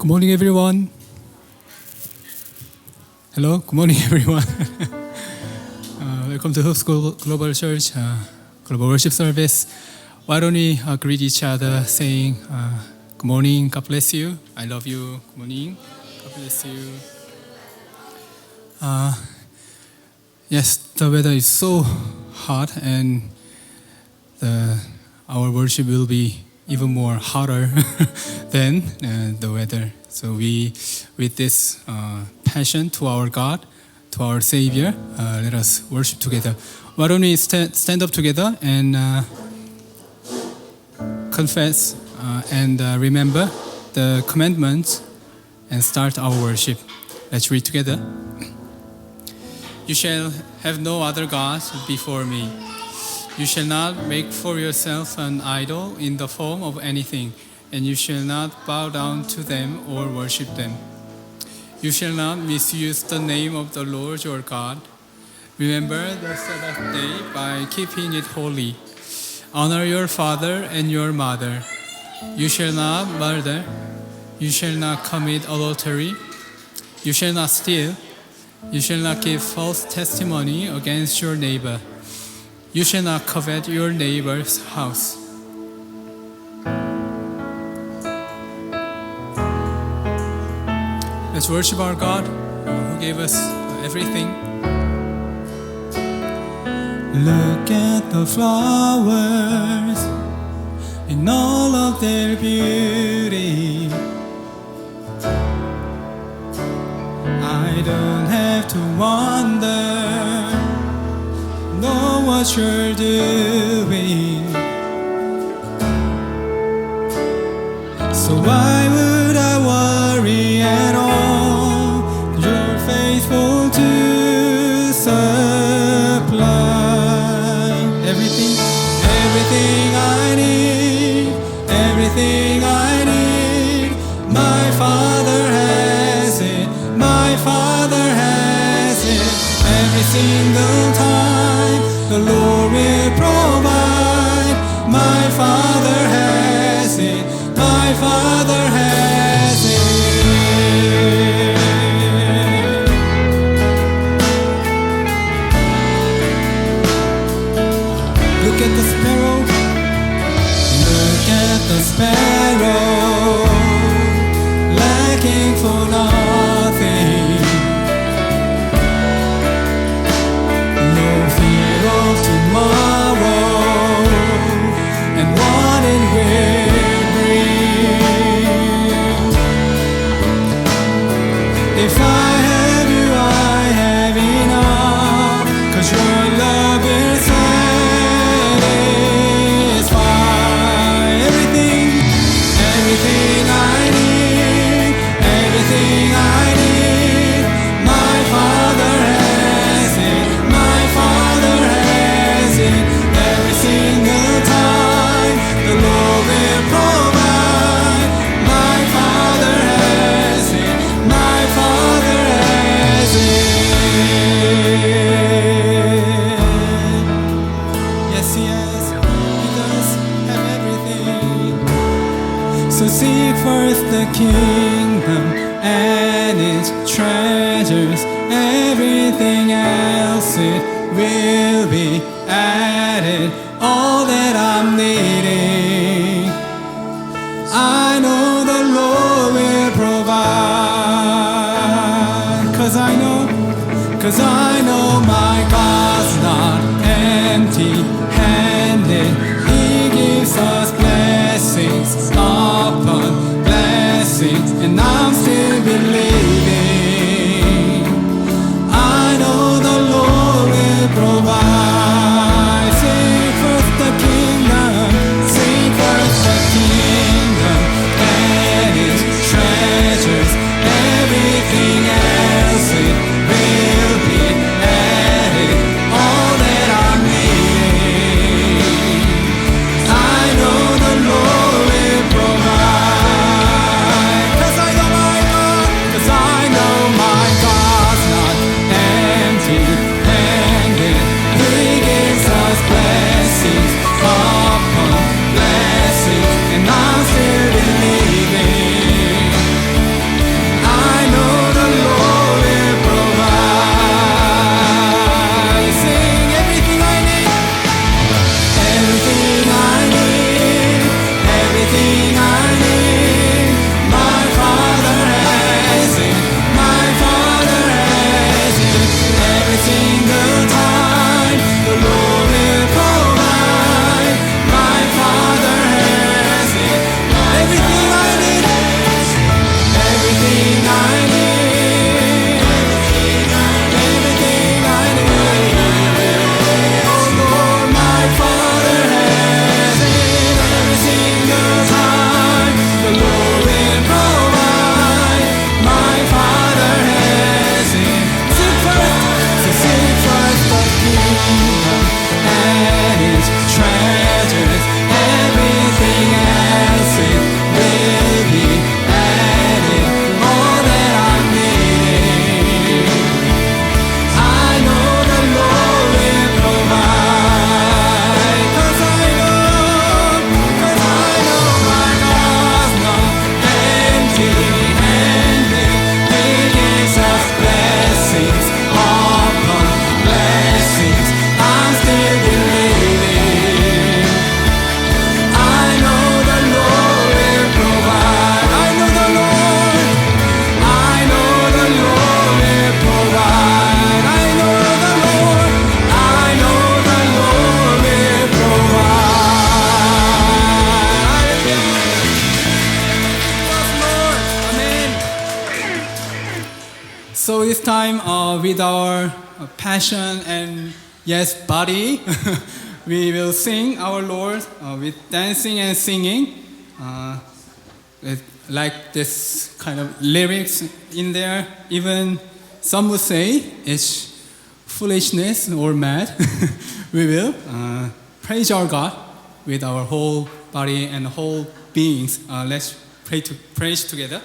Good morning, everyone. Hello, good morning, everyone. Welcome to Hope School Global Church Global Worship Service. Why don't we greet each other saying, good morning, God bless you, I love you, good morning, God bless you. Yes, the weather is so hot and our worship will be even more hotter than the weather. So we, with this passion to our God, to our Savior, let us worship together. Why don't we stand up together and confess and remember the commandments and start our worship. Let's read together. You shall have no other gods before me. You shall not make for yourself an idol in the form of anything, and you shall not bow down to them or worship them. You shall not misuse the name of the Lord your God. Remember the Sabbath day by keeping it holy. Honor your father and your mother. You shall not murder. You shall not commit adultery. You shall not steal. You shall not give false testimony against your neighbor. You shall not covet your neighbor's house. Let's worship our God who gave us everything. Look at the flowers in all of their beauty. I don't have to wonder, know what you're doing. So why would I worry at all? You're faithful to supply everything I need, everything I need. My Father has it, my Father has it. Every single time the Lord will provide. My Father has it, my Father has it. Look at the sparrow, look at the sparrow, lacking for nothing. Tomorrow and what it will bring. If I have you, I have enough, 'cause your love will satisfy everything I need, everything I need. My Father has it, my Father has it. Every single time the Lord will provide. My Father has it, my Father has it. Yes, yes, He does have everything. So seek first the kingdom and its treasures. Everything else it will be added. All that I'm needing, I know the Lord will provide. 'Cause I know my God's not empty-handed. He gives us blessings upon blessings, and I'm still believing. I know the Lord will provide. Seek first the kingdom, seek first the kingdom and its treasures. Everything else it will be added. All that I'm needing, I know the Lord will provide. 'Cause I know my So it's time with our passion and yes, body, we will sing our Lord with dancing and singing. Like this kind of lyrics in there. Even some would say it's foolishness or mad. We will praise our God with our whole body and whole beings. Let's praise together.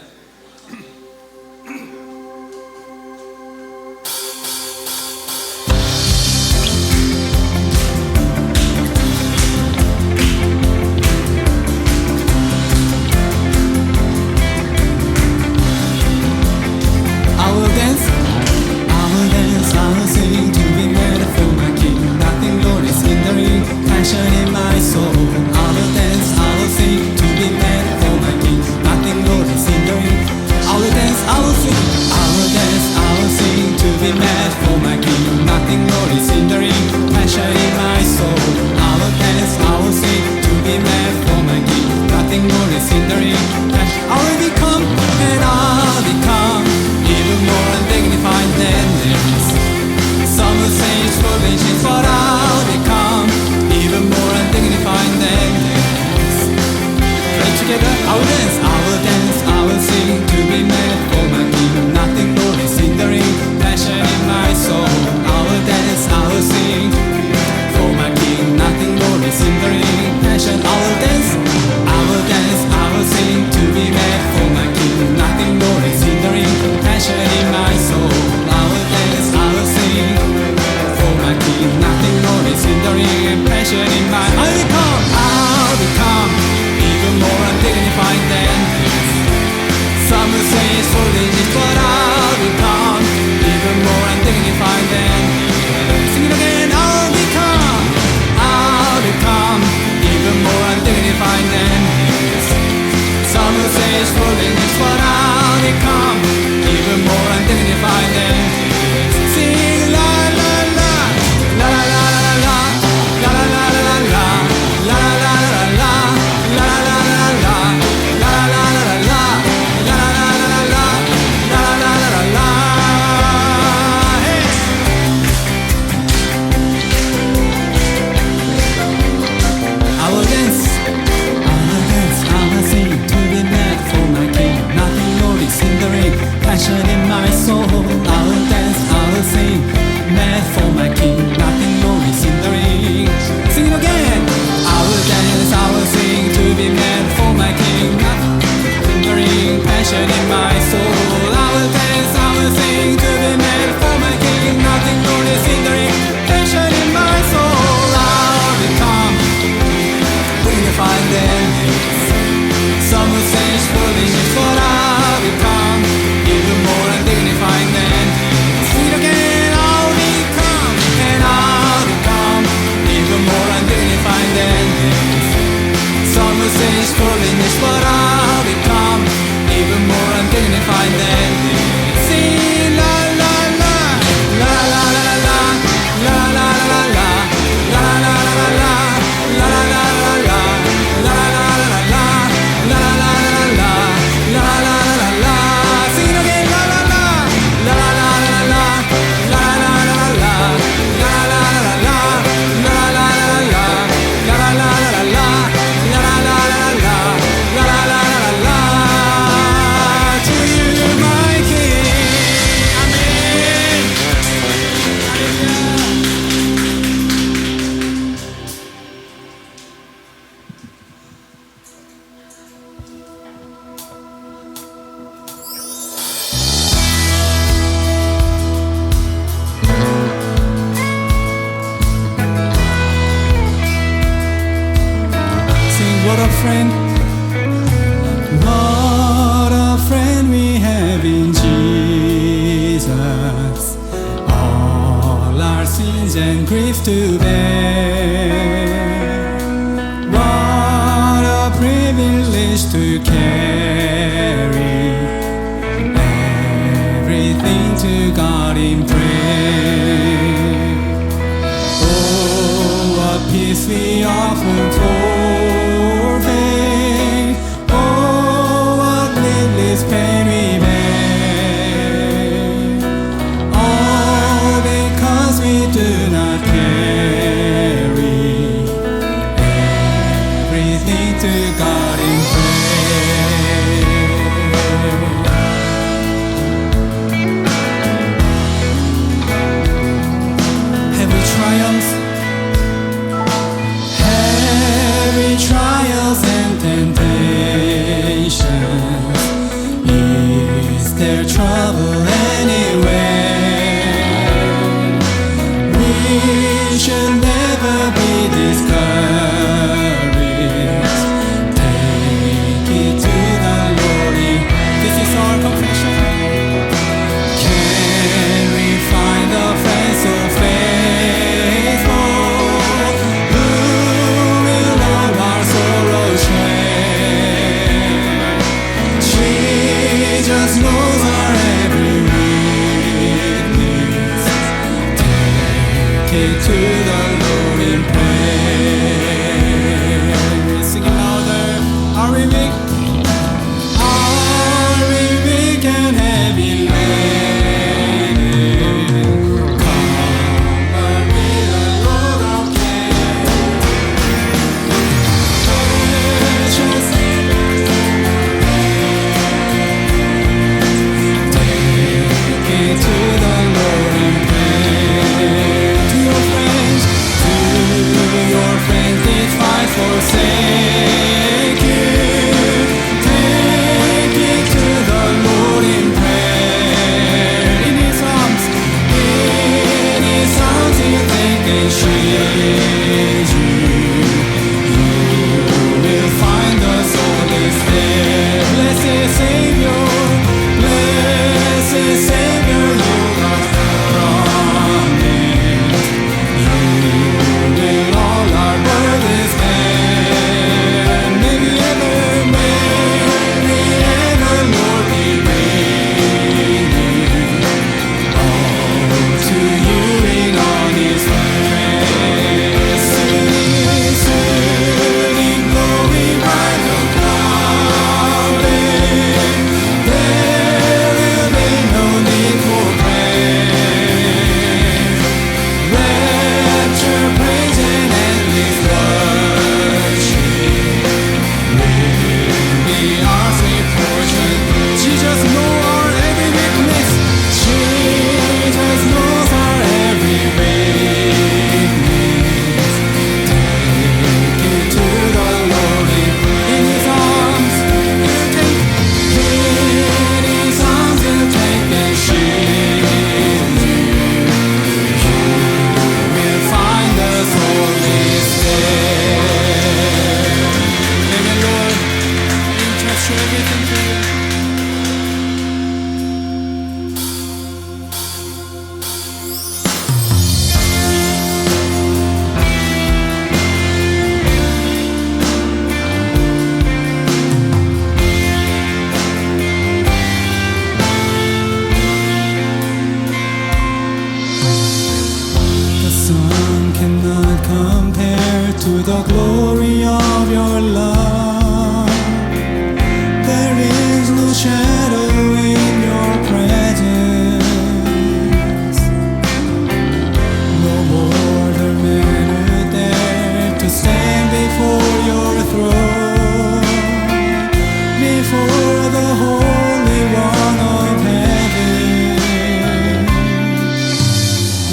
What a friend we have in Jesus. All our sins and griefs to bear. What a privilege to carry everything to God in prayer. Oh, what peace we often forfeit. Oh, what needless pain we bear. their trouble anywhere. We should never be discouraged. Take it to the Lord. This is our confession. Can we find a friend so faithful, who will all our sorrows share? Jesus knows our every weakness. Take it to the Lord in prayer. Sing it louder. Are we weak? Are we weak and heavy laden? Come with a load of care. Precious, take it to the Lord in prayer. To your friends, if I forsake you, take it to the Lord in prayer. In His arms, He'll take and shield you. You will find the solace there. Blessed Savior, you are promised. You will all our burdens bear. May we ever, Lord, be with you. All to you in honest prayer. Soon in glory by the clouding, there will be no need for prayer. Rapture, praise, and endless worship will be our sweet portion. Jesus knows our every weakness. Jesus knows our every weakness. Take it to the Lord in His arms. He'll take in His arms. He'll take and shield you. You will find the solace there. Amen, Lord. We entrust you everything to you. The sun cannot compare to the glory of your love. There is no shadow in your presence. No mortal man would dare to stand before your throne, before the Holy One of heaven.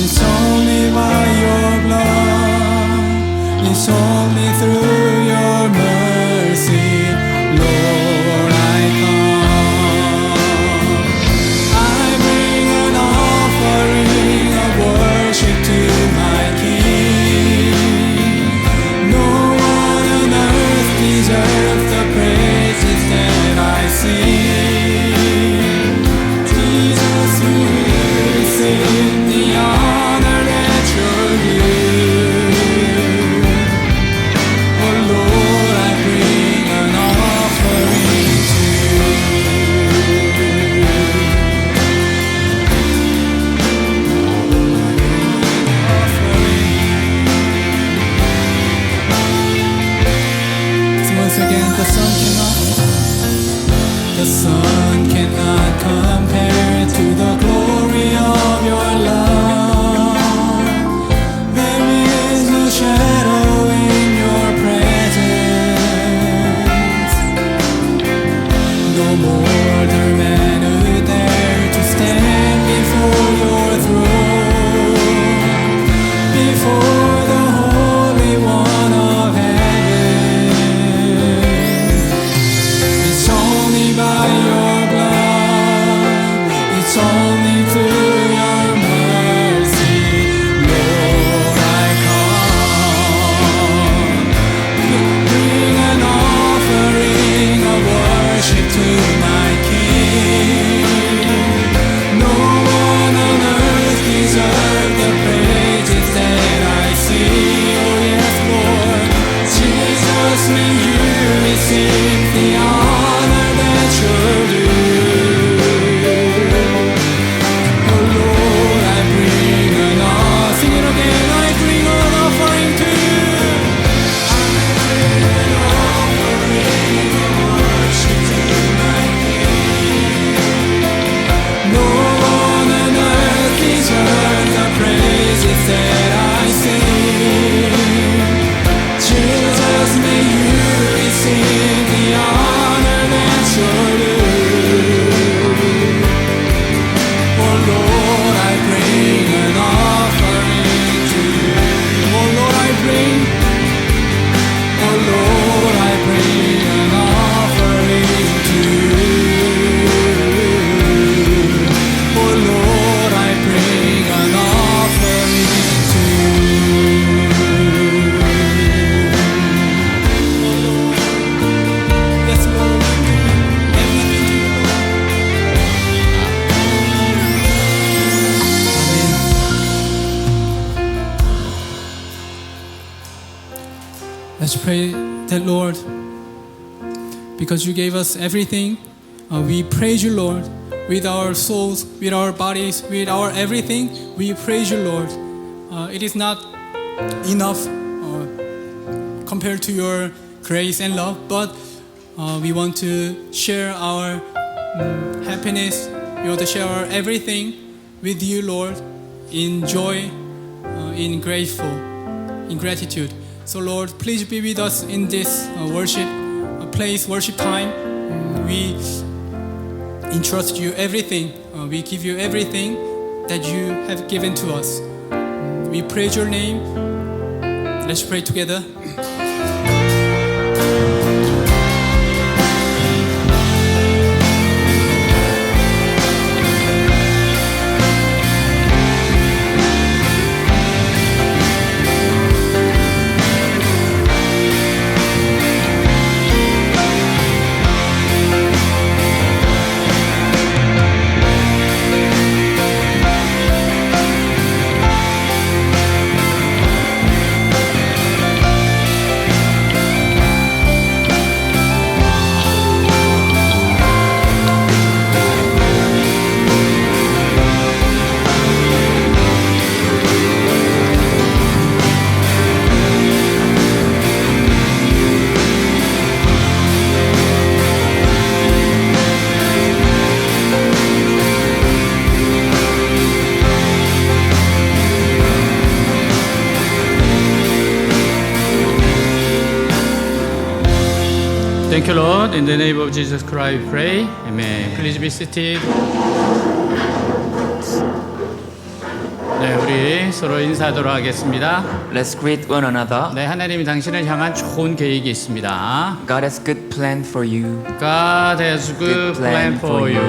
It's only by your blood, it's only through your pray that, Lord, because you gave us everything, we praise you, Lord, with our souls, with our bodies, with our everything. We praise you, Lord. It is not enough compared to your grace and love, but we want to share our happiness. We want to share our everything with you, Lord, in joy, in gratitude. So, Lord, please be with us in this worship time. We entrust you everything. We give you everything that you have given to us. We praise your name. Let's pray together. Thank you, Lord. In the name of Jesus Christ, we pray. Amen. Please be seated. 네, 우리 서로 인사하도록 하겠습니다. Let's greet one another. 네, 하나님이 당신을 향한 좋은 계획이 있습니다. God has good plan for you. God has good plan for you.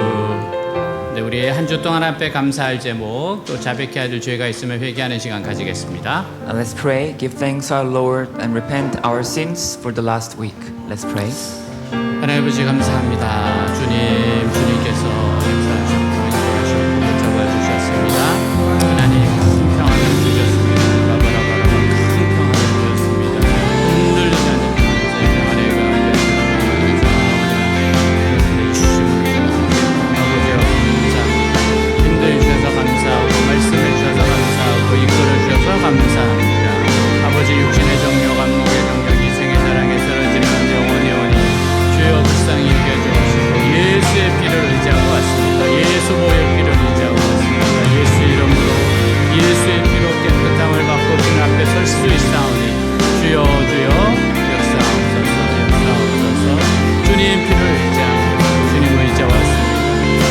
네, 우리 한 주 동안 앞에 감사할 제목, 또 자백해야 할 죄가 있으면 회개하는 시간 가지겠습니다. And let's pray, give thanks our Lord, and repent our sins for the last week. Let's pray. 하나님 아버지 감사합니다. 주님께서 역사하셨고 인도하셨고 잡아주셨습니다. 하나님 큰 평안을 주셨습니다. 라바라바라바 큰 평안을 주셨습니다. 흔들리지 않는 감사의 평안의 가운데 주심을 아버지여 감사합니다. 힘들어 주셔서 감사하고 말씀해 주셔서 감사하고 이끌어 주셔서 감사합니다. 아버지 육신의 정욕, 안목의 정욕, 이생의 사랑에 쓰러지는 영원히 주여 불쌍히 여겨주시고 예수의 피를 의지하고 왔습니다. 예수 보혈 피를 의지하고 왔습니다. 예수 이름으로 예수의 피로 깨끗함을 받고 주님 앞에 설 수 있사오니 주여 역사하옵소서 주님 피를 의지하고 주님 의지하고 왔습니다.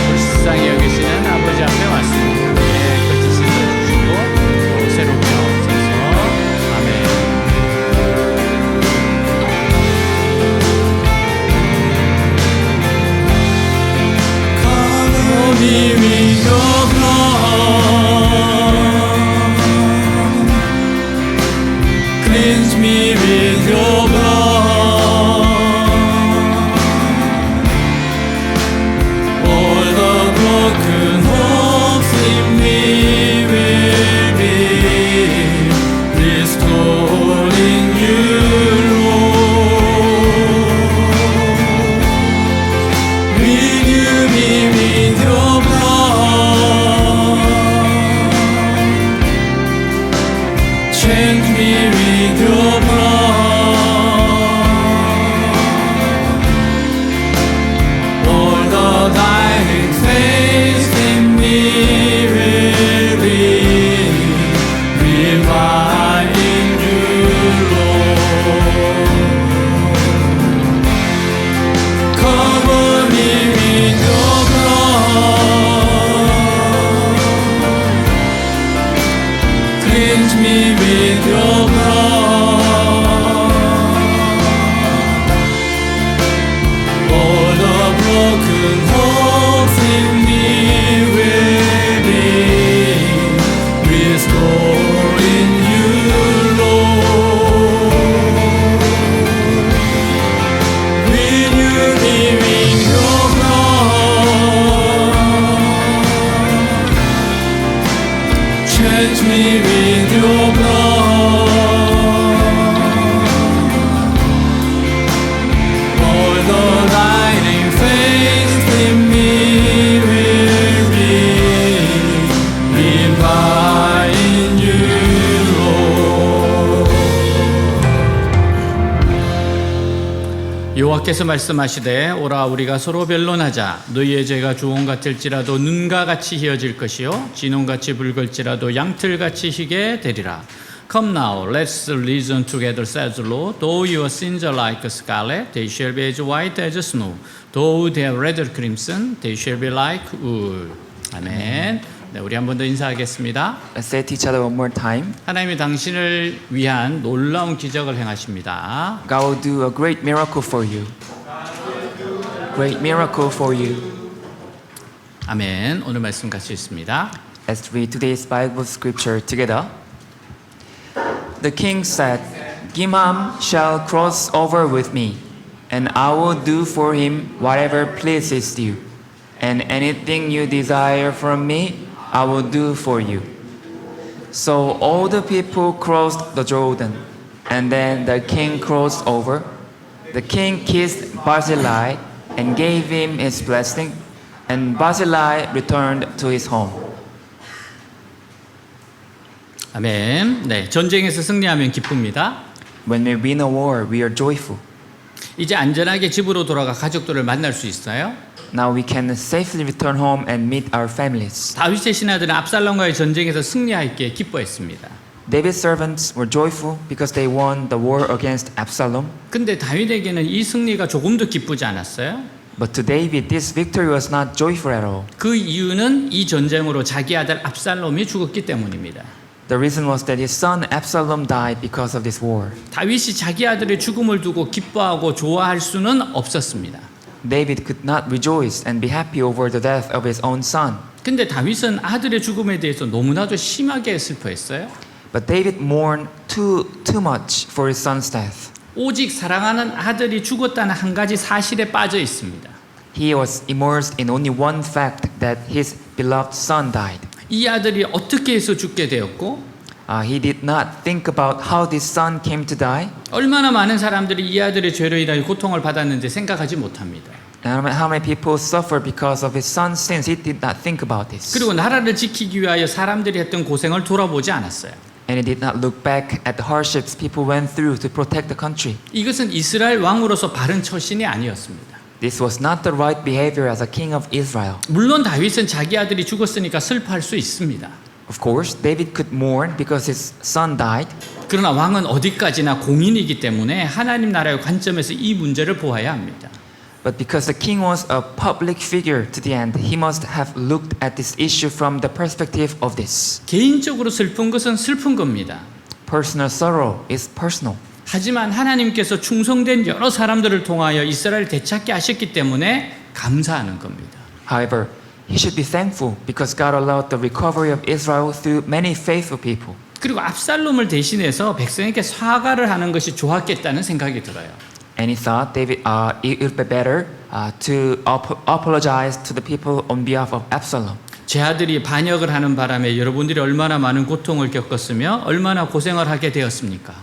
불쌍히 여기시는 아버지 앞에 왔습니다. 깨끗이 씻어주시고 또 새롭게 하옵소서. 아멘. Me with your blood, cleanse me with your blood. All the broken hopes in me will be restored in you, Lord. Renew me with your change me with your blood. All the dying faith in me will be revived in you, Lord. Cover me with your blood, cleanse me with your blood. All the broken hopes in me will be restored in you, Lord. Renew me with your blood, change me with your blood. 여호와께서 말씀하시되 오라 우리가 서로 변론하자 너희의 죄가 주홍 같을지라도 눈과 같이 희어질 것이요 진홍같이 붉을지라도 양틀같이 희게 되리라. Come now, let's reason together, says the Lord. Though your sins are like scarlet, they shall be as white as snow. Though they are red as crimson, they shall be like wool. 아멘. 네, 우리 한 번 더 인사하겠습니다. Let's say to each other one more time. 하나님이 당신을 위한 놀라운 기적을 행하십니다. God will do a great miracle for you. Great miracle for you. 아멘. 오늘 말씀 같이 읽습니다. Let's read today's Bible scripture together. The king said, Gimham shall cross over with me, and I will do for him whatever pleases you. And anything you desire from me, I will do for you. So all the people crossed the Jordan, and then the king crossed over. The king kissed Barzillai and gave him his blessing, and Barzillai returned to his home. 아멘. 네, 전쟁에서 승리하면 기쁩니다. When we win a war, we are joyful. 이제 안전하게 집으로 돌아가 가족들을 만날 수 있어요. Now we can safely return home and meet our families. 다윗의 신하들은 압살롬과의 전쟁에서 승리하였기에 기뻐했습니다. David's servants were joyful because they won the war against Absalom. 근데 다윗에게는 이 승리가 조금도 기쁘지 않았어요. But to David, this victory was not joyful at all. 그 이유는 이 전쟁으로 자기 아들 압살롬이 죽었기 때문입니다. The reason was that his son Absalom died because of this war. 다윗이 자기 아들의 죽음을 두고 기뻐하고 좋아할 수는 없었습니다. David could not rejoice and be happy over the death of his own son. 근데 다윗은 아들의 죽음에 대해서 너무나도 심하게 슬퍼했어요. But David mourned too much for his son's death. 오직 사랑하는 아들이 죽었다는 한 가지 사실에 빠져 있습니다. He was immersed in only one fact that his beloved son died. 이 아들이 어떻게 해서 죽게 되었고 He did not think about how this son came to die. 얼마나 많은 사람들이 이 아들의 죄로 인하여 고통을 받았는지 생각하지 못합니다. And how many people suffer because of his son's sins? He did not think about this. 그리고 나라를 지키기 위하여 사람들이 했던 고생을 돌아보지 않았어요. And he did not look back at the hardships people went through to protect the country. 이것은 이스라엘 왕으로서 바른 처신이 아니었습니다. This was not the right behavior as a king of Israel. 물론 다윗은 자기 아들이 죽었으니까 슬퍼할 수 있습니다. Of course, David could mourn because his son died. 그러나 왕은 어디까지나 공인이기 때문에 하나님 나라의 관점에서 이 문제를 보아야 합니다. But because the king was a public figure to the end, he must have looked at this issue from the perspective of this. 개인적으로 슬픈 것은 슬픈 겁니다. Personal sorrow is personal. 하지만 하나님께서 충성된 여러 사람들을 통하여 이스라엘을 되찾게 하셨기 때문에 감사하는 겁니다. However, he should be thankful because God allowed the recovery of Israel through many faithful people. 그리고 압살롬을 대신해서 백성에게 사과를 하는 것이 좋았겠다는 생각이 들어요. And he thought David, it would be better to apologize to the people on behalf of Absalom. 제 아들이 반역을 하는 바람에 여러분들이 얼마나 많은 고통을 겪었으며 얼마나 고생을 하게 되었습니까?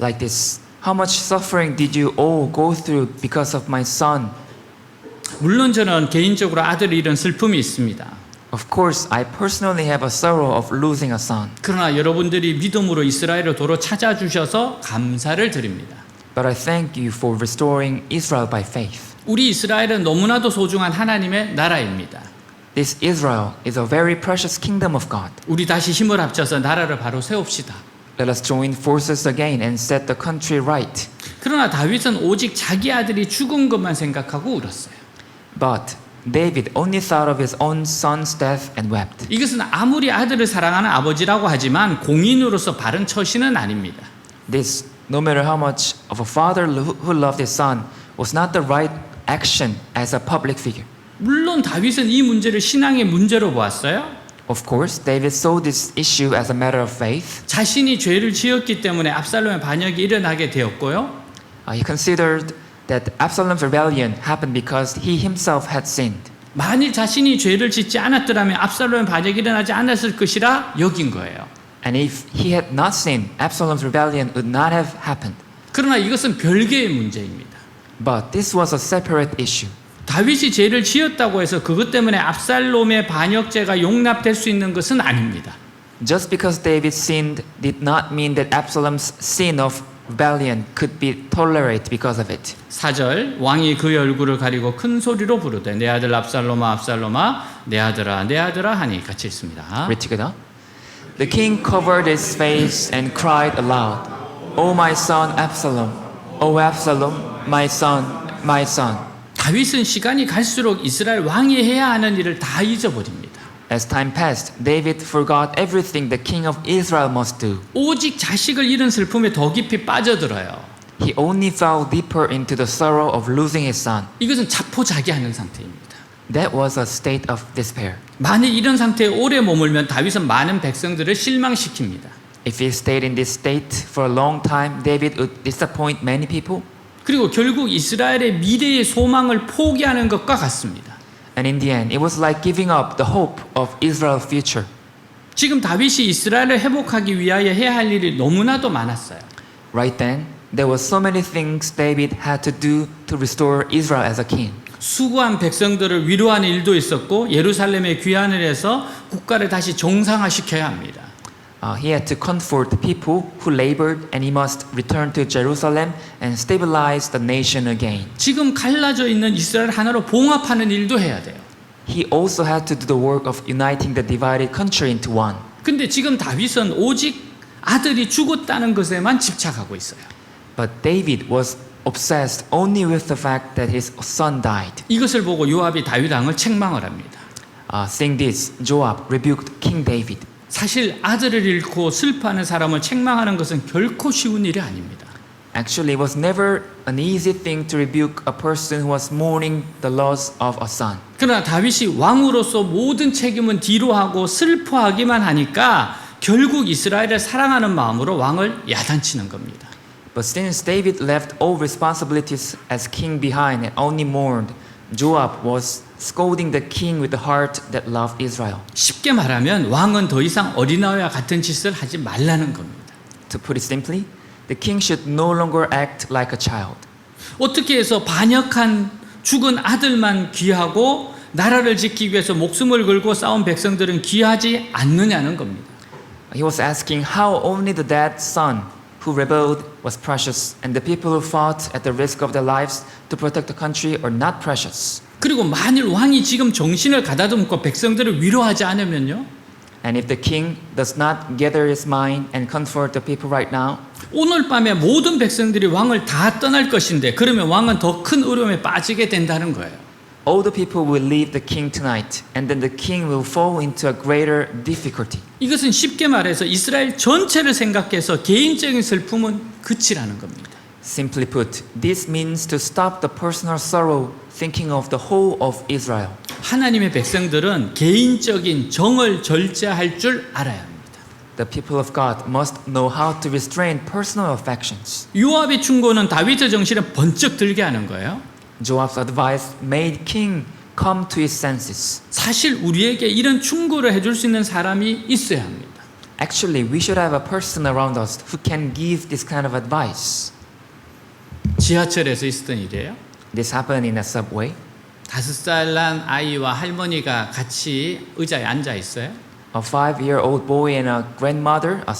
Like this, how much suffering did you all go through because of my son? 물론 저는 개인적으로 아들을 잃은 슬픔이 있습니다. Of course, I personally have a sorrow of losing a son. 그러나 여러분들이 믿음으로 이스라엘을 도로 찾아주셔서 감사를 드립니다. But I thank you for restoring Israel by faith. 우리 이스라엘은 너무나도 소중한 하나님의 나라입니다. This Israel is a very precious kingdom of God. 우리 다시 힘을 합쳐서 나라를 바로 세웁시다. Let us join forces again and set the country right. 그러나 다윗은 오직 자기 아들이 죽은 것만 생각하고 울었어요. But David only thought of his own son's death and wept. 이것은 아무리 아들을 사랑하는 아버지라고 하지만 공인으로서 바른 처신은 아닙니다. This, no matter how much of a father who loved his son, was not the right action as a public figure. 물론 다윗은 이 문제를 신앙의 문제로 보았어요. Of course, David saw this issue as a matter of faith. 자신이 죄를 지었기 때문에 압살롬의 반역이 일어나게 되었고요. He considered that Absalom's rebellion happened because he himself had sinned. 만일 자신이 죄를 짓지 않았더라면 압살롬의 반역이 일어나지 않았을 것이라 여긴 거예요. And if he had not sinned, Absalom's rebellion would not have happened. 그러나 이것은 별개의 문제입니다. But this was a separate issue. 다윗이 죄를 지었다고 해서 그것 때문에 압살롬의 반역죄가 용납될 수 있는 것은 아닙니다. Just because David sinned did not mean that Absalom's sin of rebellion could be tolerated because of it. 4절 왕이 그의 얼굴을 가리고 큰 소리로 부르되 내 아들 압살롬아 압살롬아 내 아들아 내 아들아 하니 같이 읽습니다. Read together. The king covered his face and cried aloud, O my son Absalom, O Absalom, my son, my son. 다윗은 시간이 갈수록 이스라엘 왕이 해야 하는 일을 다 잊어버립니다. As time passed, David forgot everything the king of Israel must do. 오직 자식을 잃은 슬픔에 더 깊이 빠져들어요. He only fell deeper into the sorrow of losing his son. 이것은 자포자기하는 상태입니다. That was a state of despair. 만일 이런 상태에 오래 머물면 다윗은 많은 백성들을 실망시킵니다. If he stayed in this state for a long time, David would disappoint many people. 그리고 결국 이스라엘의 미래의 소망을 포기하는 것과 같습니다. And in the end, it was like giving up the hope of Israel's future. 지금 다윗이 이스라엘을 회복하기 위하여 해야 할 일이 너무나도 많았어요. Right then, there were so many things David had to do to restore Israel as a king. 수고한 백성들을 위로하는 일도 있었고 예루살렘에 귀환을 해서 국가를 다시 정상화시켜야 합니다. He had to comfort the people who labored, and he must return to Jerusalem and stabilize the nation again. 지금 갈라져 있는 이스라엘 하나로 봉합하는 일도 해야 돼요. He also had to do the work of uniting the divided country into one. 근데 지금 다윗은 오직 아들이 죽었다는 것에만 집착하고 있어요. But David was obsessed only with the fact that his son died. 이것을 보고 요압이 다윗 왕을 책망을 합니다. Seeing this, Joab rebuked King David. 사실 아들을 잃고 슬퍼하는 사람을 책망하는 것은 결코 쉬운 일이 아닙니다. Actually, it was never an easy thing to rebuke a person who was mourning the loss of a son. 그러나 다윗이 왕으로서 모든 책임은 뒤로 하고 슬퍼하기만 하니까 결국 이스라엘을 사랑하는 마음으로 왕을 야단치는 겁니다. But since David left all responsibilities as king behind and only mourned, Joab was scolding the king with the heart that loved Israel. 쉽게 말하면 왕은 더 이상 어린아이와 같은 짓을 하지 말라는 겁니다. To put it simply, the king should no longer act like a child. 어떻게 해서 반역한 죽은 아들만 귀하고 나라를 지키기 위해서 목숨을 걸고 싸운 백성들은 귀하지 않느냐는 겁니다. He was asking how only the dead son who rebelled was precious and the people who fought at the risk of their lives to protect the country are not precious. 그리고 만일 왕이 지금 정신을 가다듬고 백성들을 위로하지 않으면요. And if the king does not gather his mind and comfort the people right now, 오늘 밤에 모든 백성들이 왕을 다 떠날 것인데 그러면 왕은 더 큰 어려움에 빠지게 된다는 거예요. all the people will leave the king tonight, and then the king will fall into a greater difficulty. 이것은 쉽게 말해서 이스라엘 전체를 생각해서 개인적인 슬픔은 그치라는 겁니다. Simply put, this means to stop the personal sorrow thinking of the whole of Israel. 하나님의 백성들은 개인적인 정을 절제할 줄 알아야 합니다. The people of God must know how to restrain personal affections. 요압의 충고는 다윗의 정신을 번쩍 들게 하는 거예요. Joab's advice made king come to his senses. 사실 우리에게 이런 충고를 해줄 수 있는 사람이 있어야 합니다. Actually, we should have a person around us who can give this kind of advice. 지하철에서 있었던 일이에요. This happened in a subway. 5살 난 아이와 할머니가 같이 의자에 앉아 있어요. A 5-year-old boy and a grandmother are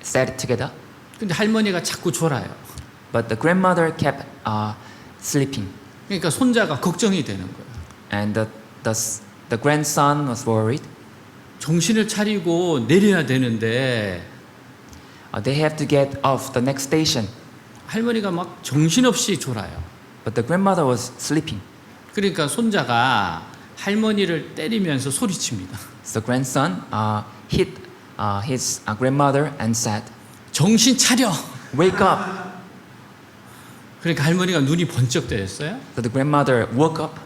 sat together. 근데 할머니가 자꾸 졸아요. But the grandmother kept sleeping, 그러니까 손자가 걱정이 되는 거예요. and the grandson was worried. 정신을 차리고 내려야 되는데 They have to get off the next station, 할머니가 막 정신없이 졸아요. but the grandmother was sleeping. 그러니까 손자가 할머니를 때리면서 소리칩니다. So the grandson hit his grandmother and said, 정신 차려. "Wake up!" 그러니까 할머니가 눈이 번쩍 뜨였어요. So the grandmother woke up.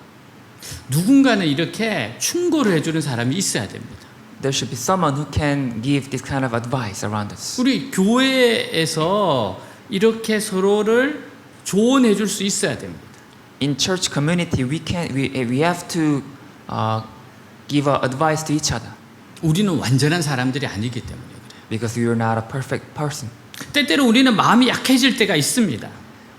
누군가는 이렇게 충고를 해주는 사람이 있어야 됩니다. There should be someone who can give this kind of advice around us. 우리 교회에서 이렇게 서로를 조언해 줄 수 있어야 됩니다. In church community, we have to give advice to each other 우리는 완전한 사람들이 아니기 때문에 그래요. because we are not a perfect person. 때때로 우리는 마음이 약해질 때가 있습니다.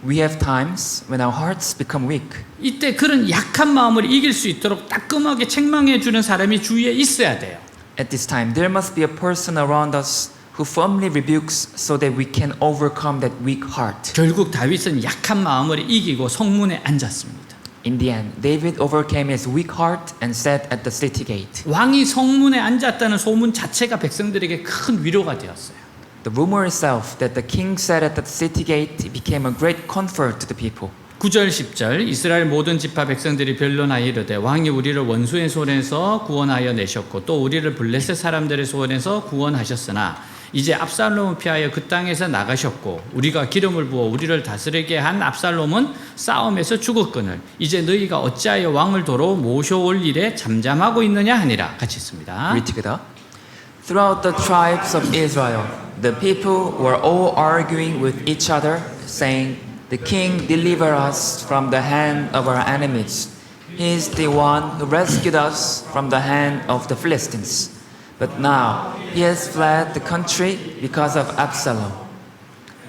We have times when our hearts become weak. 이때 그런 약한 마음을 이길 수 있도록 따끔하게 책망해 주는 사람이 주위에 있어야 돼요. At this time, there must be a person around us who firmly rebukes so that we can overcome that weak heart. 결국 다윗은 약한 마음을 이기고 성문에 앉았습니다. In the end, David overcame his weak heart and sat at the city gate. 왕이 성문에 앉았다는 소문 자체가 백성들에게 큰 위로가 되었어요. The rumor itself that the king sat at the city gate became a great comfort to the people. 9절 10절 이스라엘 모든 지파 백성들이 변론하여 이르되 왕이 우리를 원수의 손에서 구원하여 내셨고 또 우리를 블레셋 사람들의 손에서 구원하셨으나 이제 압살롬을 피하여 그 땅에서 나가셨고 우리가 기름을 부어 우리를 다스리게 한 압살롬은 싸움에서 죽었거늘 이제 너희가 어찌하여 왕을 도로 모셔올 일에 잠잠하고 있느냐 하니라. 같이 있습니다. Read together. Throughout the tribes of Israel, the people were all arguing with each other, saying, "The king deliver us from the hand of our enemies. He is the one who rescued us from the hand of the Philistines. But now he has fled the country because of Absalom.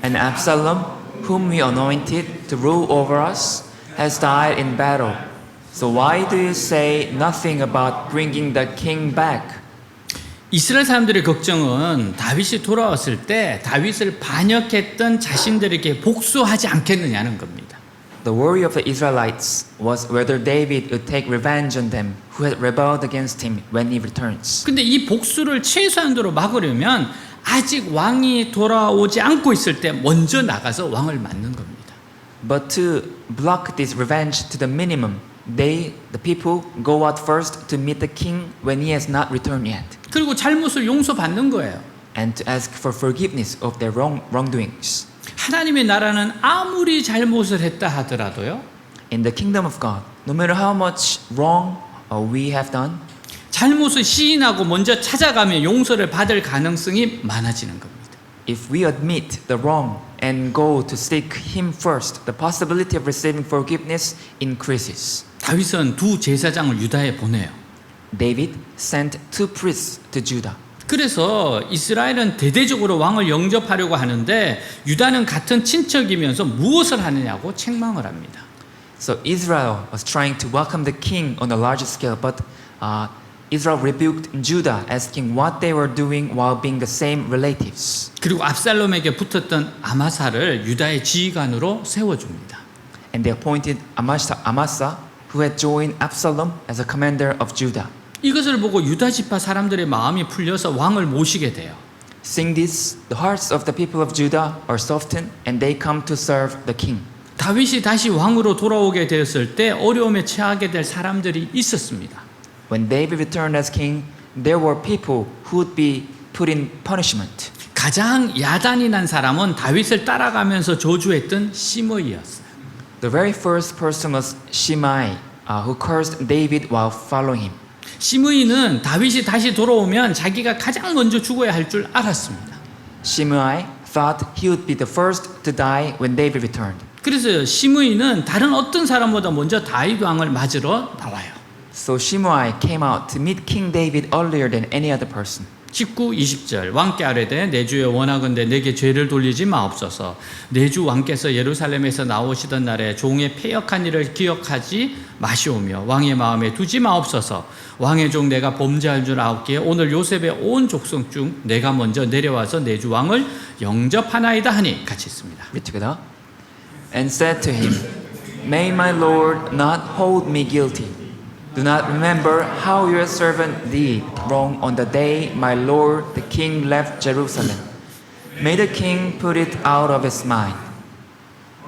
And Absalom, whom we anointed to rule over us, has died in battle. So why do you say nothing about bringing the king back?" 이스라엘 사람들의 걱정은 다윗이 돌아왔을 때 다윗을 반역했던 자신들에게 복수하지 않겠느냐는 겁니다. The worry of the Israelites was whether David would take revenge on them who had rebelled against him when he returns. 근데 이 복수를 최소한도로 막으려면 아직 왕이 돌아오지 않고 있을 때 먼저 나가서 왕을 맞는 겁니다. But to block this revenge to the minimum, the people go out first to meet the king when he has not returned yet, 그리고 잘못을 용서받는 거예요. and to ask for forgiveness of their wrongdoings. 하나님의 나라는 아무리 잘못을 했다 하더라도요. In the kingdom of God, no matter how much wrong we have done, 잘못을 시인하고 먼저 찾아가면 용서를 받을 가능성이 많아지는 겁니다. if we admit the wrong and go to seek him first, the possibility of receiving forgiveness increases. 다윗은 두 제사장을 유다에 보내요. David sent 2 priests to Judah. 그래서 이스라엘은 대대적으로 왕을 영접하려고 하는데 유다는 같은 친척이면서 무엇을 하느냐고 책망을 합니다. So Israel was trying to welcome the king on a larger scale, but Israel rebuked Judah, asking what they were doing while being the same relatives. 그리고 압살롬에게 붙었던 아마사를 유다의 지휘관으로 세워줍니다. And they appointed Amasa, who had joined Absalom as a commander of Judah. 이것을 보고 유다 지파 사람들의 마음이 풀려서 왕을 모시게 돼요. Seeing this, the hearts of the people of Judah are softened, and they come to serve the king. 다윗이 다시 왕으로 돌아오게 되었을 때 어려움에 처하게 될 사람들이 있었습니다. When David returned as king, there were people who would be put in punishment. 가장 야단이 난 사람은 다윗을 따라가면서 저주했던 시므이였어요. The very first person was Shimei, who cursed David while following him. 시므이는 다윗이 다시 돌아오면 자기가 가장 먼저 죽어야 할 줄 알았습니다. Shimei thought he would be the first to die when David returned. 그래서 시므이는 다른 어떤 사람보다 먼저 다윗 왕을 맞으러 나와요. So Shimei came out to meet King David earlier than any other person. 19, 20절 왕께 아뢰되 내 주여 원하건대 내게 죄를 돌리지 마옵소서. 내 주 왕께서 예루살렘에서 나오시던 날에 종의 패역한 일을 기억하지 마시오며 왕의 마음에 두지 마옵소서. 왕의 종 내가 범죄할 줄 아옵기에 오늘 요셉의 온 족속 중 내가 먼저 내려와서 내 주 왕을 영접하나이다 하니. 같이 있습니다. Read together. And said to him, May my Lord not hold me guilty. Do not remember how your servant did wrong on the day my Lord the king left Jerusalem. May the king put it out of his mind.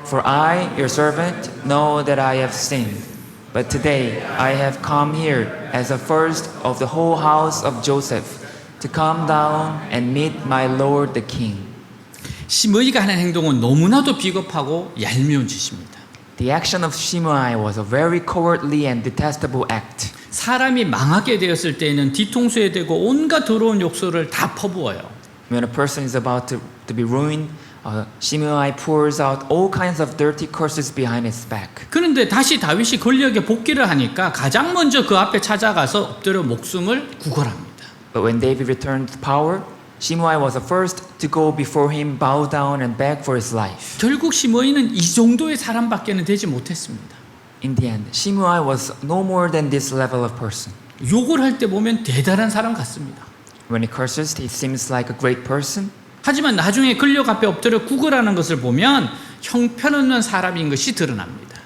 For I, your servant, know that I have sinned. But today I have come here as the first of the whole house of Joseph to come down and meet my Lord the king. 시므이가 하는 행동은 너무나도 비겁하고 얄미운 짓입니다. The action of Shimei was a very cowardly and detestable act. 사람이 망하게 되었을 때에는 뒤통수에 대고 온갖 더러운 욕설을 다 퍼부어요. When a person is about to be ruined, Shimei pours out all kinds of dirty curses behind his back. 그런데 다시 다윗이 권력에 복귀를 하니까 가장 먼저 그 앞에 찾아가서 엎드려 목숨을 구걸합니다. But when David returned to power, Shimei was the first to go before him, bow down and beg for his life. 결국 시므이는 이 정도의 사람밖에는 되지 못했습니다. In the end, Shimei was no more than this level of person. 욕을 할 때 보면 대단한 사람 같습니다. When he curses, he seems like a great person. 하지만 나중에 권력 앞에 엎드려 구걸하는 것을 보면 형편없는 사람인 것이 드러납니다.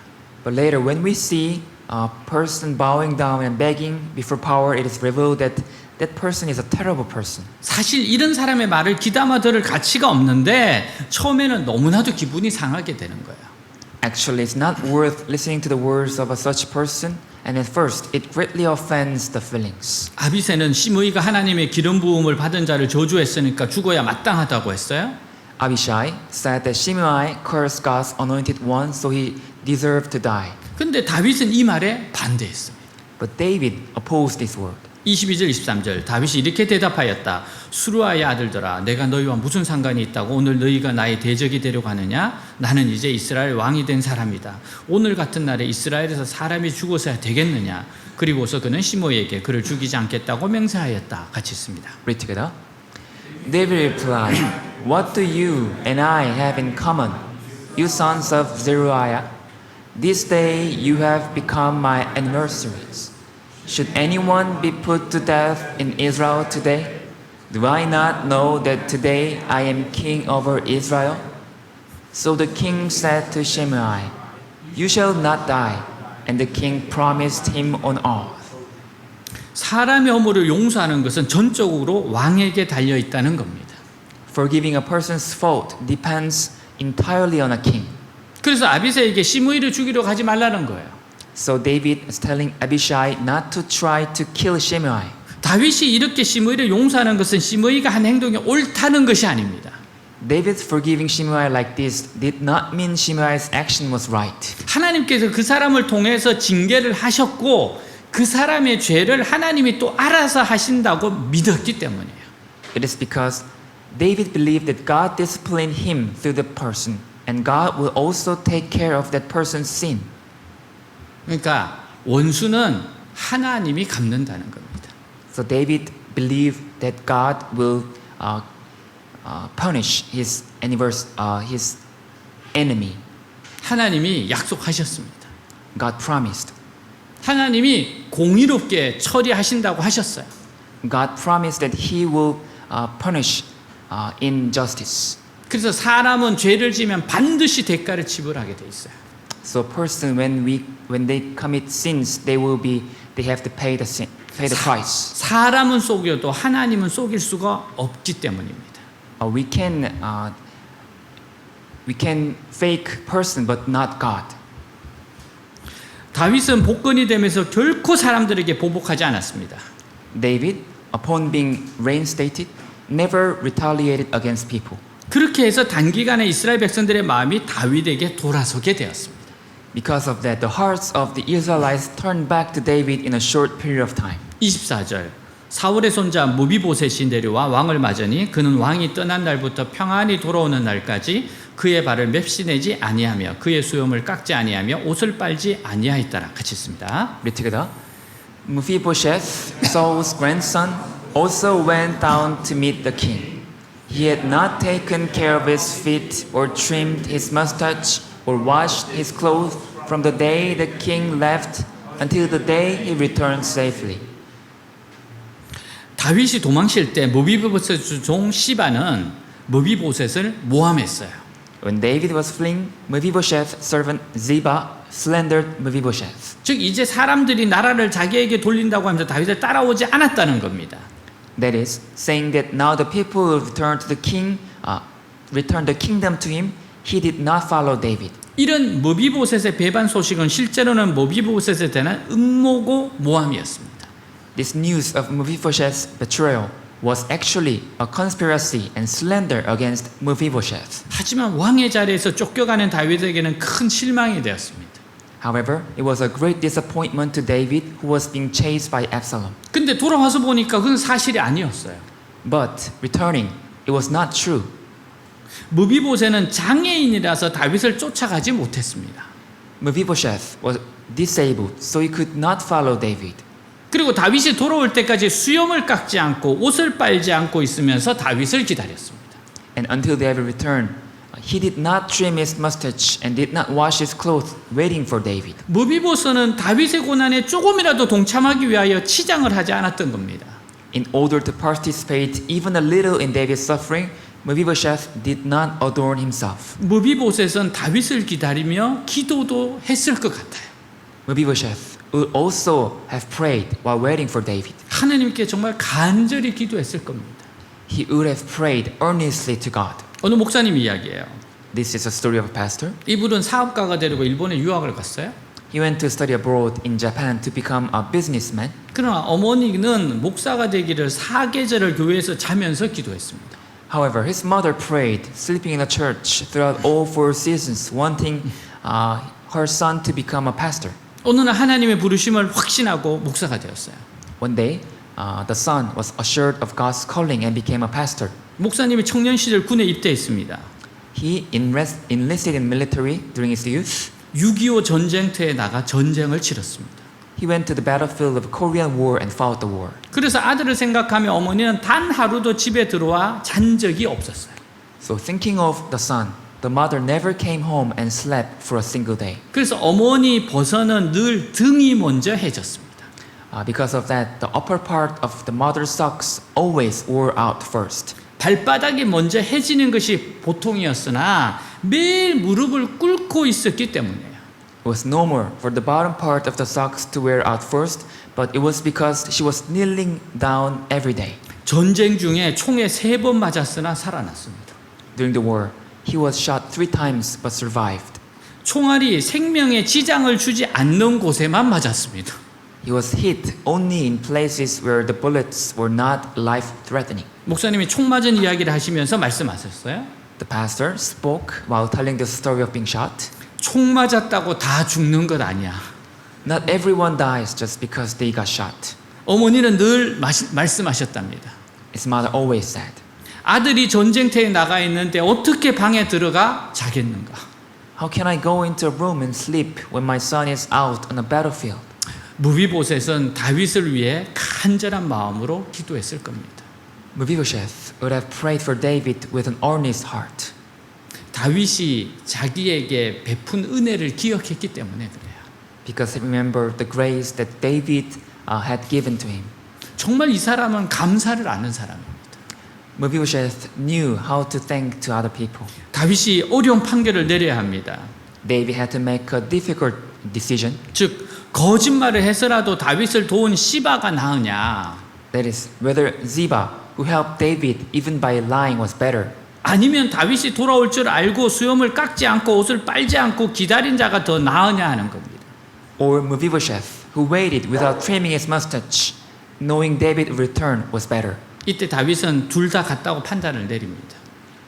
But later, when we see a person bowing down and begging before power, it is revealed that that person is a terrible person. 사실 이런 사람의 말을 귀담아 들을 가치가 없는데 처음에는 너무나도 기분이 상하게 되는 거예요. Actually, it's not worth listening to the words of a such person, and at first, it greatly offends the feelings. 아비새는 시므이가 하나님의 기름 부음을 받은 자를 저주했으니까 죽어야 마땅하다고 했어요. Abishai said that Shimei cursed God's anointed one, so he deserved to die. 근데 다윗은 이 말에 반대했습니다. But David opposed this word. 22절 23절 다윗이 이렇게 대답하였다. 수루아의 아들들아 내가 너희와 무슨 상관이 있다고 오늘 너희가 나의 대적이 되려고 하느냐. 나는 이제 이스라엘 왕이 된 사람이다. 오늘 같은 날에 이스라엘에서 사람이 죽어서야 되겠느냐. 그리고서 그는 시므이에게 그를 죽이지 않겠다고 맹세하였다. 같이 있습니다. Read together. David replied, What do you and I have in common, you sons of Zeruiah? This day you have become my adversaries. Should anyone be put to death in Israel today? Do I not know that today I am king over Israel? So the king said to Shimei, You shall not die. And the king promised him on oath. 사람의 허물을 용서하는 것은 전적으로 왕에게 달려 있다는 겁니다. Forgiving a person's fault depends entirely on a king. 그래서 아비새에게 시므이를 죽이려 가지 말라는 거예요. So David is telling Abishai not to try to kill Shimei. 다윗이 이렇게 시므이를 용서하는 것은 시므이가 한 행동이 옳다는 것이 아닙니다. David's forgiving Shimei like this did not mean Shimei's action was right. 하나님께서 그 사람을 통해서 징계를 하셨고 그 사람의 죄를 하나님이 또 알아서 하신다고 믿었기 때문이에요. It is because David believed that God disciplined him through the person, and God will also take care of that person's sin. 그러니까 원수는 하나님이 갚는다는 겁니다. So David believed that God will punish his enemy. 하나님이 약속하셨습니다. God promised. 하나님이 공의롭게 처리하신다고 하셨어요. God promised that He will punish injustice. 그래서 사람은 죄를 지으면 반드시 대가를 지불하게 돼 있어요. So a person when they commit sins, they have to pay the price. 사람은 속여도 하나님은 속일 수가 없기 때문입니다. We can fake person, but not God. 다윗은 복권이 되면서 결코 사람들에게 보복하지 않았습니다. David, upon being reinstated, never retaliated against people. 그렇게 해서 단기간에 이스라엘 백성들의 마음이 다윗에게 돌아서게 되었습니다. Because of that, the hearts of the Israelites turned back to David in a short period of time. 24절 사울의 손자 무비보셋이 내려와 왕을 맞으니 그는 왕이 떠난 날부터 평안히 돌아오는 날까지 그의 발을 맵시내지 아니하며 그의 수염을 깎지 아니하며 옷을 빨지 아니하였더라. 같이 있습니다. Read together. Mephibosheth, Saul's grandson, also went down to meet the king. He had not taken care of his feet or trimmed his mustache or washed his clothes from the day the king left until the day he returned safely. 다윗이 도망칠 때 무비보셋 종 시바는 무비보셋을 모함했어요. When David was fleeing, Mephibosheth's servant Ziba slandered Mephibosheth. 즉 이제 사람들이 나라를 자기에게 돌린다고 하면서 다윗을 따라오지 않았다는 겁니다. That is, saying that now the people will return to the king, return the kingdom to him. He did not follow David. 이런 무비보셋의 배반 소식은 실제로는 무비보셋에 대한 음모고 모함이었습니다. This news of Mephibosheth's betrayal was actually a conspiracy and slander against Mephibosheth. 하지만 왕의 자리에서 쫓겨가는 다윗에게는 큰 실망이 되었습니다. However, it was a great disappointment to David, who was being chased by Absalom. 근데 돌아와서 보니까 그건 사실이 아니었어요. But returning, it was not true. 무비보셋은 장애인이라서 다윗을 쫓아가지 못했습니다. Mephibosheth was disabled, so he could not follow David. 그리고 다윗이 돌아올 때까지 수염을 깎지 않고 옷을 빨지 않고 있으면서 다윗을 기다렸습니다. And until David returned, he did not trim his mustache and did not wash his clothes, waiting for David. 무비보셋은 다윗의 고난에 조금이라도 동참하기 위하여 치장을 하지 않았던 겁니다. In order to participate even a little in David's suffering, Mephibosheth did not adorn himself. 무비보셋은 다윗을 기다리며 기도도 했을 것 같아요. Mephibosheth would also have prayed while waiting for David. 하나님께 정말 간절히 기도했을 겁니다. He would have prayed earnestly to God. 어느 목사님 이야기예요. This is a story of a pastor. 이분은 사업가가 되려고 일본에 유학을 갔어요. He went to study abroad in Japan to become a businessman. 그러나 어머니는 목사가 되기를 사계절을 교회에서 자면서 기도했습니다. However, his mother prayed, sleeping in the church throughout all 4 seasons, wanting her son to become a pastor. 어느 날 하나님의 부르심을 확신하고 목사가 되었어요. One day, the son was assured of God's calling and became a pastor. 목사님이 청년 시절 군에 입대했습니다. He enlisted in military during his youth. 6.25 전쟁터에 나가 전쟁을 치렀습니다. He went to the battlefield of Korean War and fought the war. 그래서 아들을 생각하며 어머니는 단 하루도 집에 들어와 잔 적이 없었어요. So thinking of the son, the mother never came home and slept for a single day. 그래서 어머니 버선은 늘 등이 먼저 해졌습니다. Because of that, the upper part of the mother's socks always wore out first. 발바닥이 먼저 해지는 것이 보통이었으나 매일 무릎을 꿇고 있었기 때문이에요. It was normal for the bottom part of the socks to wear out first, but it was because she was kneeling down every day. 전쟁 중에 총에 3번 맞았으나 살아났습니다. During the war, he was shot 3 times but survived. 총알이 생명에 지장을 주지 않는 곳에만 맞았습니다. He was hit only in places where the bullets were not life-threatening. 목사님이 총 맞은 이야기를 하시면서 말씀하셨어요. The pastor spoke while telling the story of being shot. 총 맞았다고 다 죽는 것 아니야. Not everyone dies just because they got shot. 어머니는 늘 말씀하셨답니다. His mother always said, 아들이 전쟁터에 나가 있는데 어떻게 방에 들어가 자겠는가? How can I go into a room and sleep when my son is out on a battlefield? 무비보셋은 다윗을 위해 간절한 마음으로 기도했을 겁니다. Mephibosheth would have prayed for David with an earnest heart. 다윗이 자기에게 베푼 은혜를 기억했기 때문에 그래요. Because he remembered the grace that David had given to him. 정말 이 사람은 감사를 아는 사람입니다. Mephibosheth knew how to thank to other people. 다윗이 어려운 판결을 내려야 합니다. David had to make a difficult decision. 즉 거짓말을 해서라도 다윗을 도운 시바가 나으냐, That is, whether Ziba, who helped David even by lying, was better. 아니면 다윗이 돌아올 줄 알고 수염을 깎지 않고 옷을 빨지 않고 기다린 자가 더 나으냐 하는 겁니다. Or Mephibosheth, who waited without trimming his mustache, knowing David would return, was better. 이때 다윗은 둘 다 같다고 판단을 내립니다.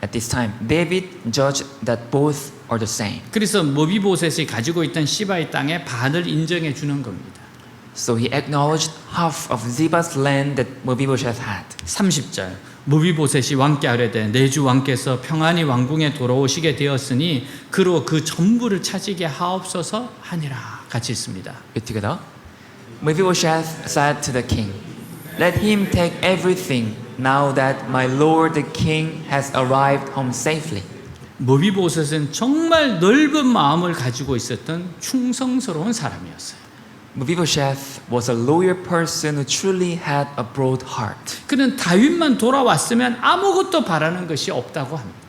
At this time, David judged that both are the same. 그래서 무비보셋이 가지고 있던 시바의 땅의 반을 인정해 주는 겁니다. So he acknowledged half of Ziba's land that Mephibosheth had. 30절 무비보셋이 왕께 아뢰되 내 주 왕께서 평안히 왕궁에 돌아오시게 되었으니 그로 그 전부를 차지게 하옵소서 하니라. 같이 있습니다. Read together. Mephibosheth said to the king, Let him take everything now that my lord the king has arrived home safely. 무비보셋은 정말 넓은 마음을 가지고 있었던 충성스러운 사람이었어요. Mephibosheth was a loyal person who truly had a broad heart. 그는 다윗만 돌아왔으면 아무것도 바라는 것이 없다고 합니다.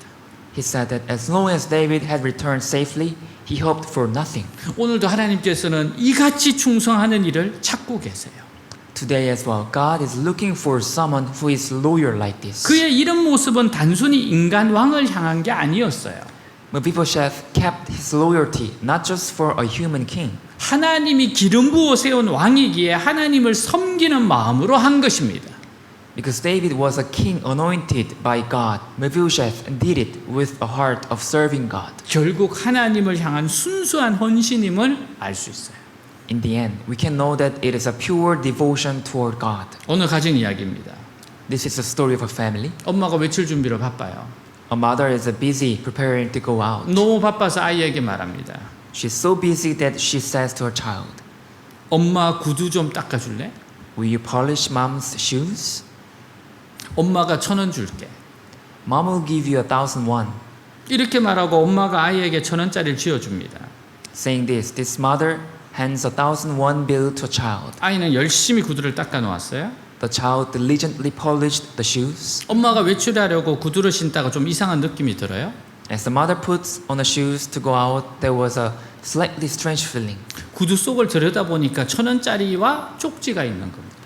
He said that as long as David had returned safely, he hoped for nothing. 오늘도 하나님께서는 이같이 충성하는 일을 찾고 계세요. Today as well, God is looking for someone who is loyal like this. 그의 이런 모습은 단순히 인간 왕을 향한 게 아니었어요. Mephibosheth kept his loyalty not just for a human king. 하나님이 기름 부어 세운 왕이기에 하나님을 섬기는 마음으로 한 것입니다. Because David was a king anointed by God, Mephibosheth did it with a heart of serving God. 결국 하나님을 향한 순수한 헌신임을 알 수 있어요. In the end, we can know that it is a pure devotion toward God. 오늘 가진 이야기입니다. This is the story of a family. 엄마가 외출 준비로 바빠요. A mother is busy preparing to go out. 너무 바빠서 아이에게 말합니다. She's so busy that she says to her child, 엄마 구두 좀 닦아줄래? Will you polish mom's shoes? 엄마가 1,000원 줄게. Mom will give you 1,000 won. 이렇게 말하고 엄마가 아이에게 1,000원짜리를 쥐어줍니다. Saying this mother hands 1,000 won bill to a child. 아이는 열심히 구두를 닦아 놓았어요. The child diligently polished the shoes. 엄마가 외출하려고 구두를 신다가 좀 이상한 느낌이 들어요. As the mother puts on the shoes to go out, there was a slightly strange feeling. 구두 속을 들여다보니까 1,000원짜리와 쪽지가 있는 겁니다.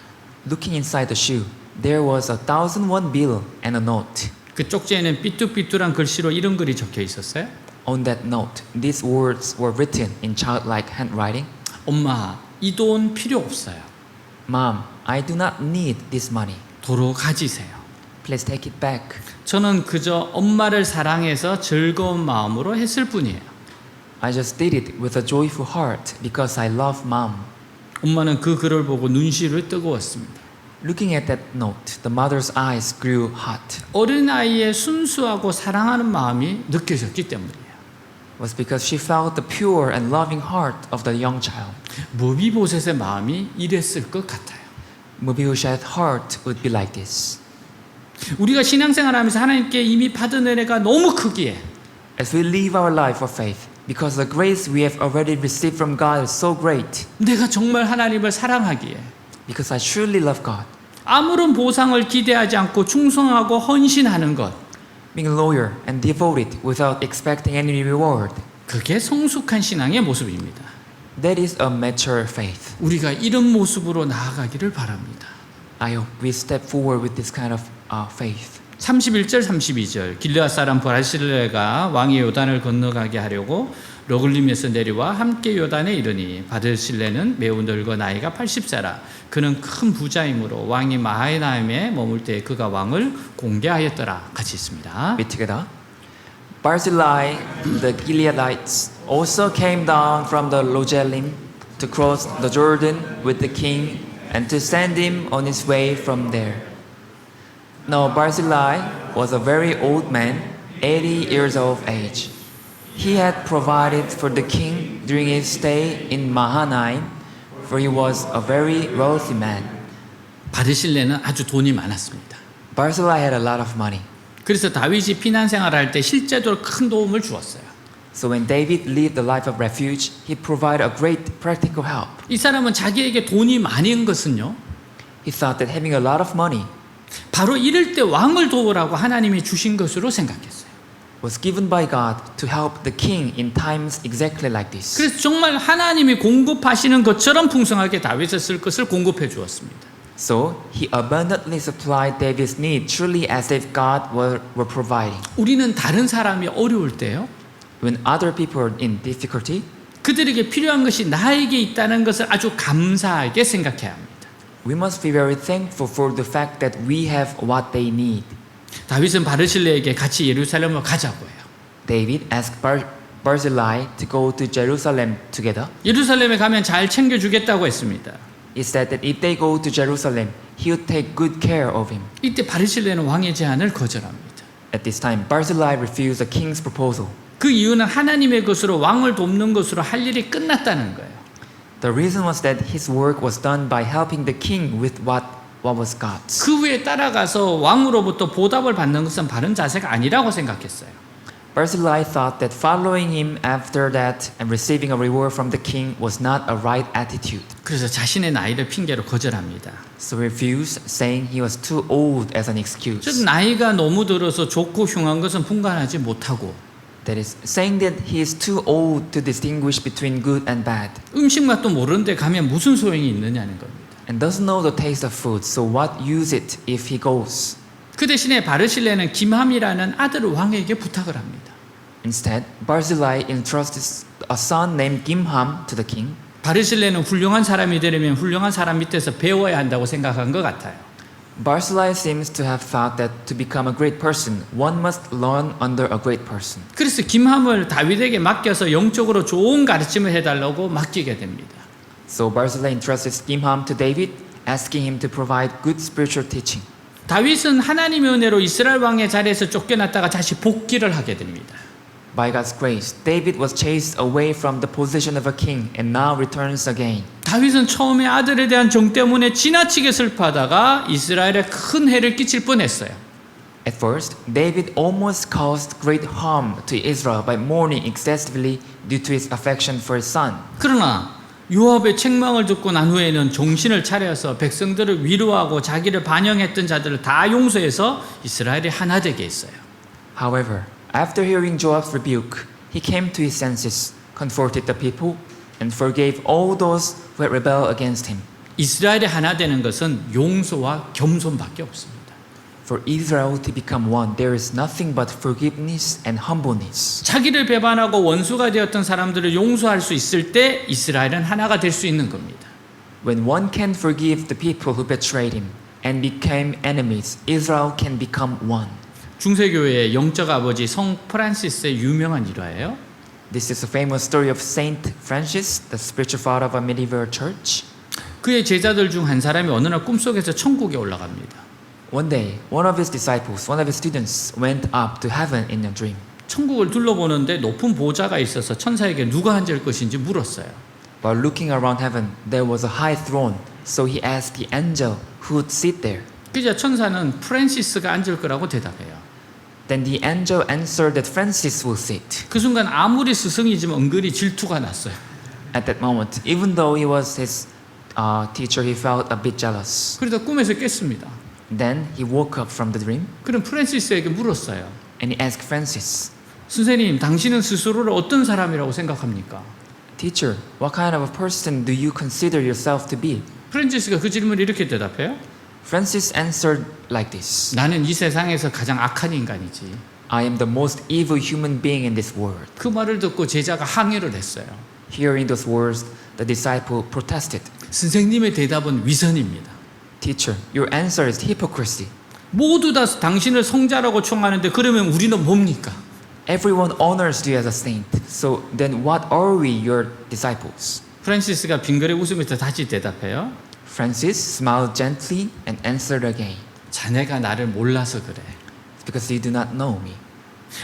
Looking inside the shoe, there was a 1,000 bill and a note. 그 쪽지에는 삐뚤삐뚤한 글씨로 이런 글이 적혀 있었어요. On that note, these words were written in childlike handwriting. 엄마, 이 돈 필요 없어요. Mom, I do not need this money. 도로 가지세요. Please take it back. 저는 그저 엄마를 사랑해서 즐거운 마음으로 했을 뿐이에요. I just did it with a joyful heart because I love Mom. 엄마는 그 글을 보고 눈시울이 뜨거웠습니다. Looking at that note, the mother's eyes grew hot. 어린아이의 순수하고 사랑하는 마음이 느껴졌기 때문이에요. It was because she felt the pure and loving heart of the young child. 무비보셋의 마음이 이랬을 것 같아요. Mephibosheth's heart would be like this. 우리가 신앙생활하면서 하나님께 이미 받은 은혜가 너무 크기에 As we live our life of faith, because the grace we have already received from God is so great, 내가 정말 하나님을 사랑하기에 because I truly love God, 아무런 보상을 기대하지 않고 충성하고 헌신하는 것, being loyal and devoted without expecting any reward, 그게 성숙한 신앙의 모습입니다. that is a mature faith. 우리가 이런 모습으로 나아가기를 바랍니다. I hope we step forward with this kind of faith. 31절 32절 길르앗 사람 바르실레가 왕이 요단을 건너가게 하려고 러글림에서 내려와 함께 요단에 이르니 바르실레는 매우 늙어 나이가 80세라 그는 큰 부자이므로 왕이 마하나임에 머물 때 그가 왕을 공개하였더라. 같이 있습니다. Read together. Barzillai, the Gileadites, also came down from the Rogelim to cross the Jordan with the king and to send him on his way from there. Now Barzillai was a very old man, 80 years of age. He had provided for the king during his stay in Mahanaim, for he was a very wealthy man. 바르실레는 아주 돈이 많았습니다. Barzillai had a lot of money. 그래서 다윗이 피난 생활할 때 실제로 큰 도움을 주었어요. So when David lived the life of refuge, he provided a great practical help. 이 사람은 자기에게 돈이 많은 것은요, He thought that having a lot of money 바로 이럴 때 왕을 도우라고 하나님이 주신 것으로 생각했어요. was given by God to help the king in times exactly like this. 그래서 정말 하나님이 공급하시는 것처럼 풍성하게 다윗을 쓸 것을 공급해 주었습니다. So he abundantly supplied David's need truly as if God were providing. 우리는 다른 사람이 어려울 때요, When other people are in difficulty, 그들에게 필요한 것이 나에게 있다는 것을 아주 감사하게 생각해야 합니다. we must be very thankful for the fact that we have what they need. 다윗은 바르실레에게 같이 예루살렘으로 가자고 해요. David asked Barzillai to go to Jerusalem together. 예루살렘에 가면 잘 챙겨주겠다고 했습니다. He said that if they go to Jerusalem, he would take good care of him. 이때 바르실레는 왕의 제안을 거절합니다. At this time, Barzillai refused the king's proposal. 그 이유는 하나님의 것으로 왕을 돕는 것으로 할 일이 끝났다는 거예요. The reason was that his work was done by helping the king with what was God's. 그 후에 따라가서 왕으로부터 보답을 받는 것은 바른 자세가 아니라고 생각했어요. Barzillai thought that following him after that and receiving a reward from the king was not a right attitude. 그래서 자신의 나이를 핑계로 거절합니다. So refused, saying he was too old as an excuse. 즉 나이가 너무 들어서 좋고 흉한 것은 분간하지 못하고 That is, saying that he is too old to distinguish between good and bad, 음식 맛도 모르는데 가면 무슨 소용이 있느냐는 겁니다. and doesn't know the taste of food, so what use it if he goes? 그 대신에 바르실레는 김함이라는 아들을 왕에게 부탁을 합니다. Instead, Barzillai entrusted a son named Gimham to the king. 바르실레는 훌륭한 사람이 되려면 훌륭한 사람 밑에서 배워야 한다고 생각한 것 같아요. Barzillai seems to have thought that to become a great person, one must learn under a great person. 그래서 김함을 다윗에게 맡겨서 영적으로 좋은 가르침을 해달라고 맡기게 됩니다. So Barzillai entrusted Gimham to David, asking him to provide good spiritual teaching. 다윗은 하나님의 은혜로 이스라엘 왕의 자리에서 쫓겨났다가 다시 복귀를 하게 됩니다. By God's grace, David was chased away from the position of a king and now returns again. 다윗은 처음에 아들에 대한 정 때문에 지나치게 슬퍼하다가 이스라엘에 큰 해를 끼칠 뻔했어요. At first, David almost caused great harm to Israel by mourning excessively due to his affection for his son. 그러나 요압의 책망을 듣고 난 후에는 정신을 차려서 백성들을 위로하고 자기를 반영했던 자들을 다 용서해서 이스라엘이 하나 되게 했어요. However, after hearing Joab's rebuke, he came to his senses, comforted the people, and forgave all those who had rebelled against him. 이스라엘이 하나 되는 것은 용서와 겸손밖에 없습니다. For Israel to become one, there is nothing but forgiveness and humbleness. 자기를 배반하고 원수가 되었던 사람들을 용서할 수 있을 때 이스라엘은 하나가 될 수 있는 겁니다. When one can forgive the people who betrayed him and became enemies, Israel can become one. 중세교회의 영적 아버지 성 프란시스의 유명한 일화예요. This is a famous story of Saint Francis, the spiritual father of a medieval church. 그의 제자들 중 한 사람이 어느 날 꿈속에서 천국에 올라갑니다. One day, one of his disciples, one of his students, went up to heaven in a dream. 천국을 둘러보는데 높은 보좌가 있어서 천사에게 누가 앉을 것인지 물었어요. While looking around heaven, there was a high throne, so he asked the angel who would sit there. 그자 천사는 프란시스가 앉을 거라고 대답해요. Then the angel answered that Francis will sit. 그 순간 아무리 스승이지만 은근히 질투가 났어요. At that moment, even though he was his teacher, he felt a bit jealous. 그러다 꿈에서 깼습니다. Then he woke up from the dream 그럼 프란시스에게 물었어요. and he asked Francis, 선생님, 당신은 스스로를 어떤 사람이라고 생각합니까? Teacher, what kind of a person do you consider yourself to be? 프란시스가 그 질문을 이렇게 대답해요. Francis answered like this. 나는 이 세상에서 가장 악한 인간이지. I am the most evil human being in this world. 그 말을 듣고 제자가 항의를 했어요. Hearing those words, the disciple protested. 선생님의 대답은 위선입니다. Teacher, your answer is hypocrisy. 모두 다 당신을 성자라고 총하는데 그러면 우리는 뭡니까? Everyone honors you as a saint. So then what are we, your disciples? 프란시스가 빙그레 웃으면서 다시 대답해요. Francis smiled gently and answered again. 자네가 나를 몰라서 그래. It's because you do not know me.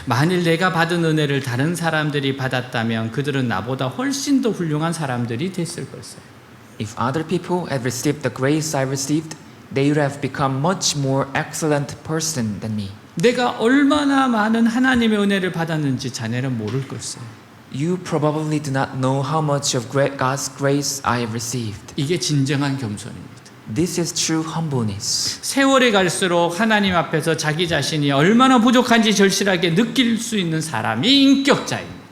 만일 내가 받은 은혜를 다른 사람들이 받았다면 그들은 나보다 훨씬 더 훌륭한 사람들이 됐을 걸세. If other people had received the grace I received, they would have become much more excellent person than me. 내가 얼마나 많은 하나님의 은혜를 받았는지 자네는 모를 걸세. You probably do not know how much of God's grace I have received. 이게 진정한 겸손입니다. This is true humbleness. 세월이 갈수록 하나님 앞에서 자기 자신이 얼마나 부족한지 절실하게 느낄 수 있는 사람이 인격자입니다.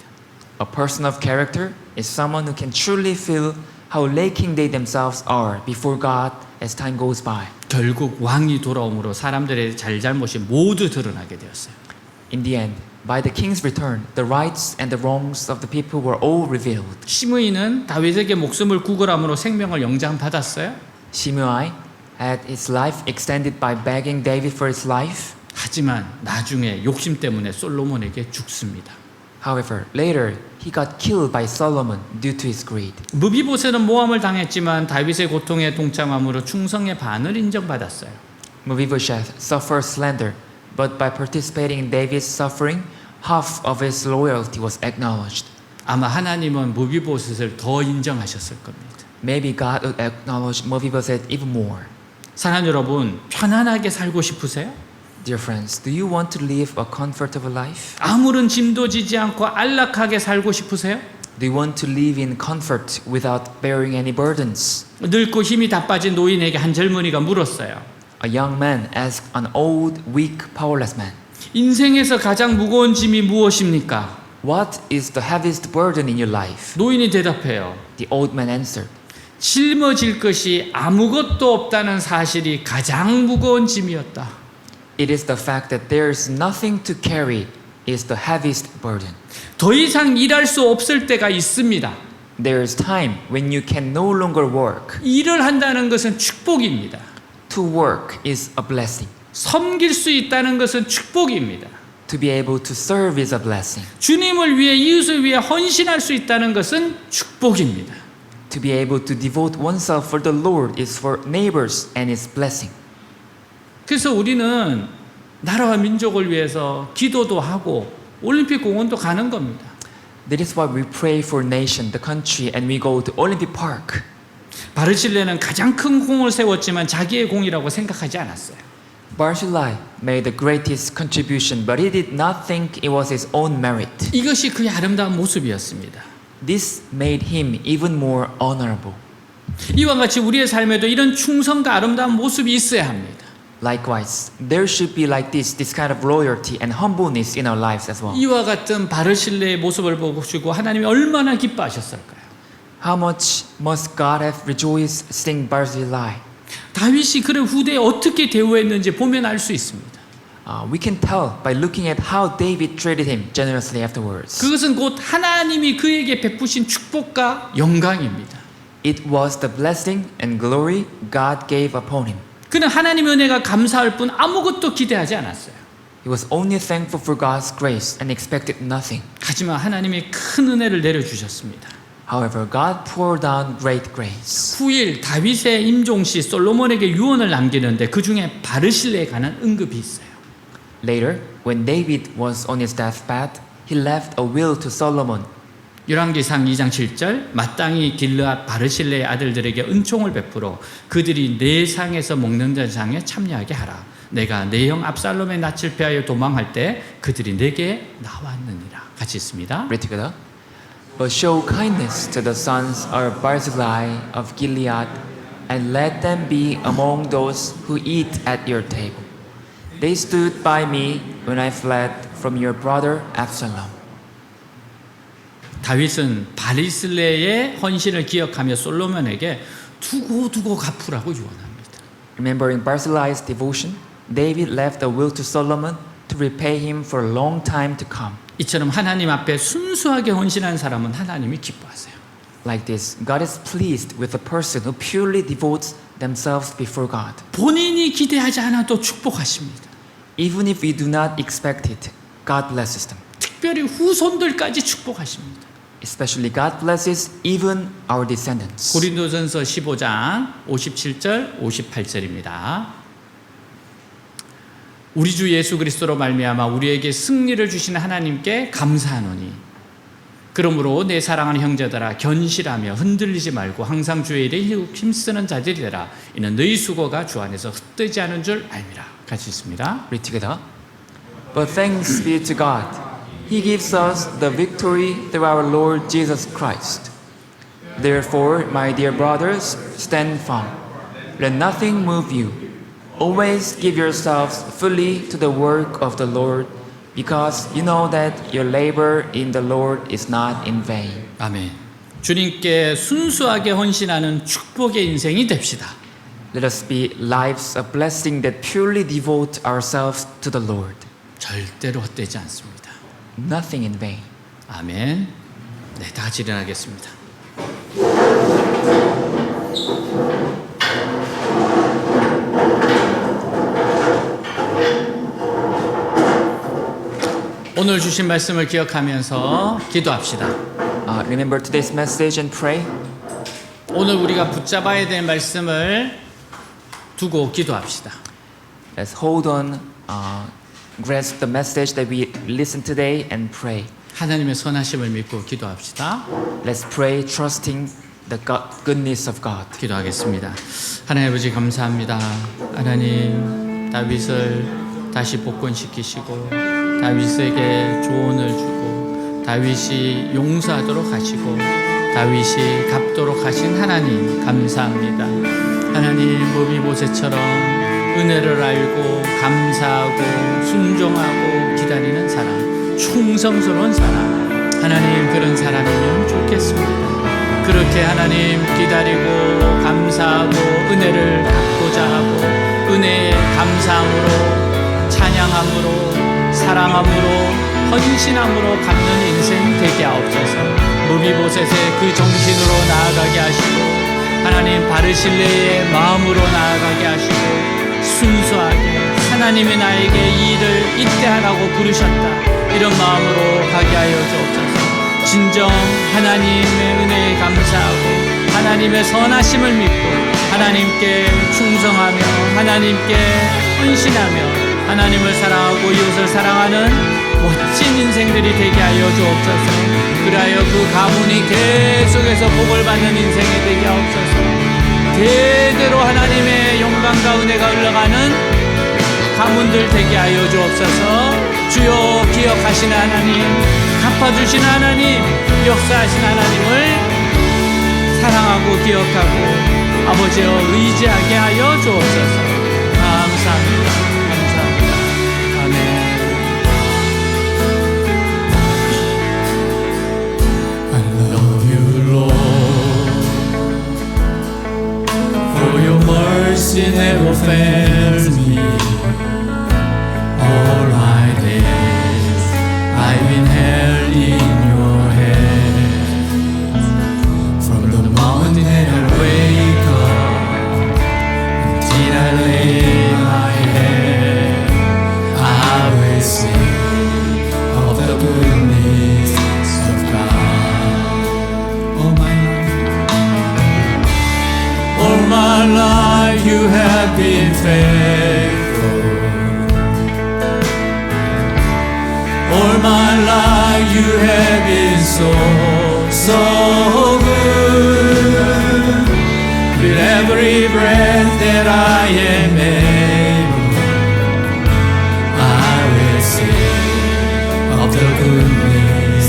A person of character is someone who can truly feel how lacking they themselves are before God as time goes by. 결국 왕이 돌아옴으로 사람들의 잘잘못이 모두 드러나게 되었어요. In the end, by the king's return, the rights and the wrongs of the people were all revealed. 시므이는 다윗에게 목숨을 구걸함으로 생명을 영장받았어요. Shimei had his life extended by begging David for his life. 하지만 나중에 욕심 때문에 솔로몬에게 죽습니다. However, later he got killed by Solomon due to his greed. 무비보셋은 모함을 당했지만 다윗의 고통에 동참함으로 충성의 반을 인정받았어요. Mephibosheth suffered slander, but by participating in David's suffering, half of his loyalty was acknowledged. 아마 하나님은 무비보셋을 더 인정하셨을 겁니다. Maybe God would acknowledge Mephibosheth even more. 사랑하는 여러분, 편안하게 살고 싶으세요? Dear friends, do you want to live a comfortable life? 아무런 짐도 지지 않고 안락하게 살고 싶으세요? Do you want to live in comfort without bearing any burdens? 늙고 힘이 다 빠진 노인에게 한 젊은이가 물었어요. A young man asked an old, weak, powerless man, 인생에서 가장 무거운 짐이 무엇입니까? What is the heaviest burden in your life? 노인이 대답해요. The old man answered, 짊어질 것이 아무것도 없다는 사실이 가장 무거운 짐이었다. It is the fact that there is nothing to carry is the heaviest burden. 더 이상 일할 수 없을 때가 있습니다. There is time when you can no longer work. 일을 한다는 것은 축복입니다. To work is a blessing. 섬길 수 있다는 것은 축복입니다. To be able to serve is a blessing. 주님을 위해 이웃을 위해 헌신할 수 있다는 것은 축복입니다. To be able to devote oneself for the Lord is for neighbors and is blessing. 그래서 우리는 나라와 민족을 위해서 기도도 하고 올림픽 공원도 가는 겁니다. That is why we pray for nation, the country, and we go to Olympic Park. 바르실레는 가장 큰 공을 세웠지만 자기의 공이라고 생각하지 않았어요. Barzillai made the greatest contribution, but he did not think it was his own merit. 이것이 그의 아름다운 모습이었습니다. This made him even more honorable. 이와 같이 우리의 삶에도 이런 충성과 아름다운 모습이 있어야 합니다. Likewise, there should be like this kind of loyalty and humbleness in our lives as well. 이와 같은 바르실레의 모습을 보시고 하나님이 얼마나 기뻐하셨을까요? How much must God have rejoiced seeing Barzillai? 다윗이 그를 후대에 어떻게 대우했는지 보면 알 수 있습니다. We can tell by looking at how David treated him generously afterwards. 그것은 곧 하나님이 그에게 베푸신 축복과 영광입니다. It was the blessing and glory God gave upon him. 그는 하나님의 은혜가 감사할 뿐 아무것도 기대하지 않았어요. He was only thankful for God's grace and expected nothing. 하지만 하나님이 큰 은혜를 내려주셨습니다. However, God poured down great grace. 후일 다윗의 임종시 솔로몬에게 유언을 남기는데 그 중에 바르실레에 관한 언급이 있어요. Later, when David was on his deathbed, he left a will to Solomon. 열왕기상 2장 7절 마땅히 길르앗 바르실레의 아들들에게 은총을 베풀어 그들이 내 상에서 먹는 잔상에 참여하게 하라. 내가 내 형 압살롬의 낯을 피하여 도망할 때 그들이 내게 나왔느니라. 같이 있습니다. Read together. But show kindness to the sons of Barzillai of Gilead, and let them be among those who eat at your table. They stood by me when I fled from your brother Absalom. 다윗은 바르실레의 헌신을 기억하며 솔로몬에게 두고 갚으라고 유언합니다. Remembering Barzillai's devotion, David left a will to Solomon to repay him for a long time to come. 이처럼 하나님 앞에 순수하게 헌신한 사람은 하나님이 기뻐하세요. Like this, God is pleased with the person who purely devotes themselves before God. 본인이 기대하지 않아도 축복하십니다. Even if we do not expect it, God blesses them. 특별히 후손들까지 축복하십니다. Especially God blesses even our descendants. 고린도전서 15장 57절 58절입니다. 우리 주 예수 그리스도로 말미암아 우리에게 승리를 주시는 하나님께 감사하노니 그러므로 내 사랑하는 형제들아 견실하며 흔들리지 말고 항상 주의 일에 힘쓰는 자들이 되라. 이는 너희 수고가 주 안에서 헛되지 않은 줄 알미라. 같이 있습니다. Read together. But thanks be to God. He gives us the victory through our Lord Jesus Christ. Therefore, my dear brothers, stand firm. Let nothing move you. Always give yourselves fully to the work of the Lord, because you know that your labor in the Lord is not in vain. 아멘. 주님께 순수하게 헌신하는 축복의 인생이 됩시다. Let us be lives of blessing that purely devote ourselves to the Lord. 절대로 헛되지 않습니다. Nothing in vain. 아멘. 네, 다 같이 일어나겠습니다. 오늘 주신 말씀을 기억하면서 기도합시다. Remember today's message and pray. 오늘 우리가 붙잡아야 될 말씀을 두고 기도합시다. Let's hold on, grasp the message that we listen today and pray. 하나님의 선하심을 믿고 기도합시다. Let's pray trusting the goodness of God. 기도하겠습니다. 하나님 아버지 감사합니다. 하나님 다윗을 다시 복권시키시고 다윗에게 조언을 주고 다윗이 용서하도록 하시고 다윗이 갚도록 하신 하나님 감사합니다. 하나님 모비보셋처럼 은혜를 알고 감사하고 순종하고 기다리는 사람 충성스러운 사람 하나님 그런 사람이면 좋겠습니다. 그렇게 하나님 기다리고 감사하고 은혜를 갚고자 하고 은혜에 감사함으로 찬양함으로 사랑함으로 헌신함으로 갚는 인생 되게 하옵소서. 무비보셋의 그 정신으로 나아가게 하시고 하나님 바르실레의 마음으로 나아가게 하시고 순수하게 하나님이 나에게 이 일을 이때 하라고 부르셨다 이런 마음으로 가게 하여 주옵소서. 진정 하나님의 은혜에 감사하고 하나님의 선하심을 믿고 하나님께 충성하며 하나님께 헌신하며 하나님을 사랑하고 이웃을 사랑하는 멋진 인생들이 되게 하여 주옵소서. 그리하여 그 가문이 계속해서 복을 받는 인생이 되게 하옵소서. 대대로 하나님의 영광과 은혜가 흘러가는 가문들 되게 하여 주옵소서. 주여 기억하시는 하나님 갚아주신 하나님, 역사하신 하나님을 사랑하고 기억하고 아버지여 의지하게 하여 주옵소서. 감사합니다. 감사합니다. 아멘. I love you, Lord, for your mercy never fails me. All my days I've been held in your hands. From the moment that I wake up until I lay my head, I will sing of the goodness of God. All my life you have been faithful. All my life you have been so good. With every breath that I am able, I will sing of the goodness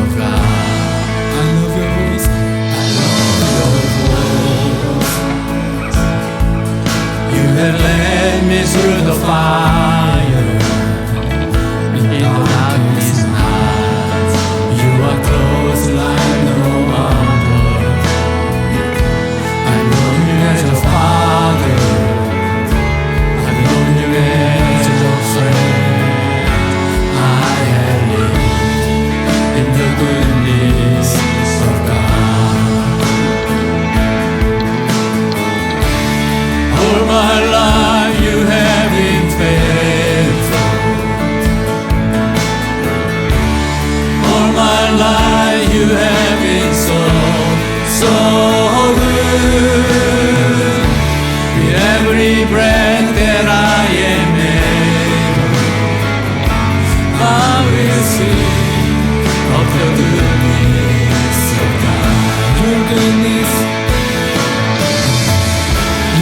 of God. I love your voice. I love your voice. You have led me through the fire. In the darkest night, you are close like no other. I've known you as a father. I've known you as a friend. I have lived in the goodness of God. All my life you have been faithful. All my life you have been so good. With every breath that I am able, I will sing of the goodness of God.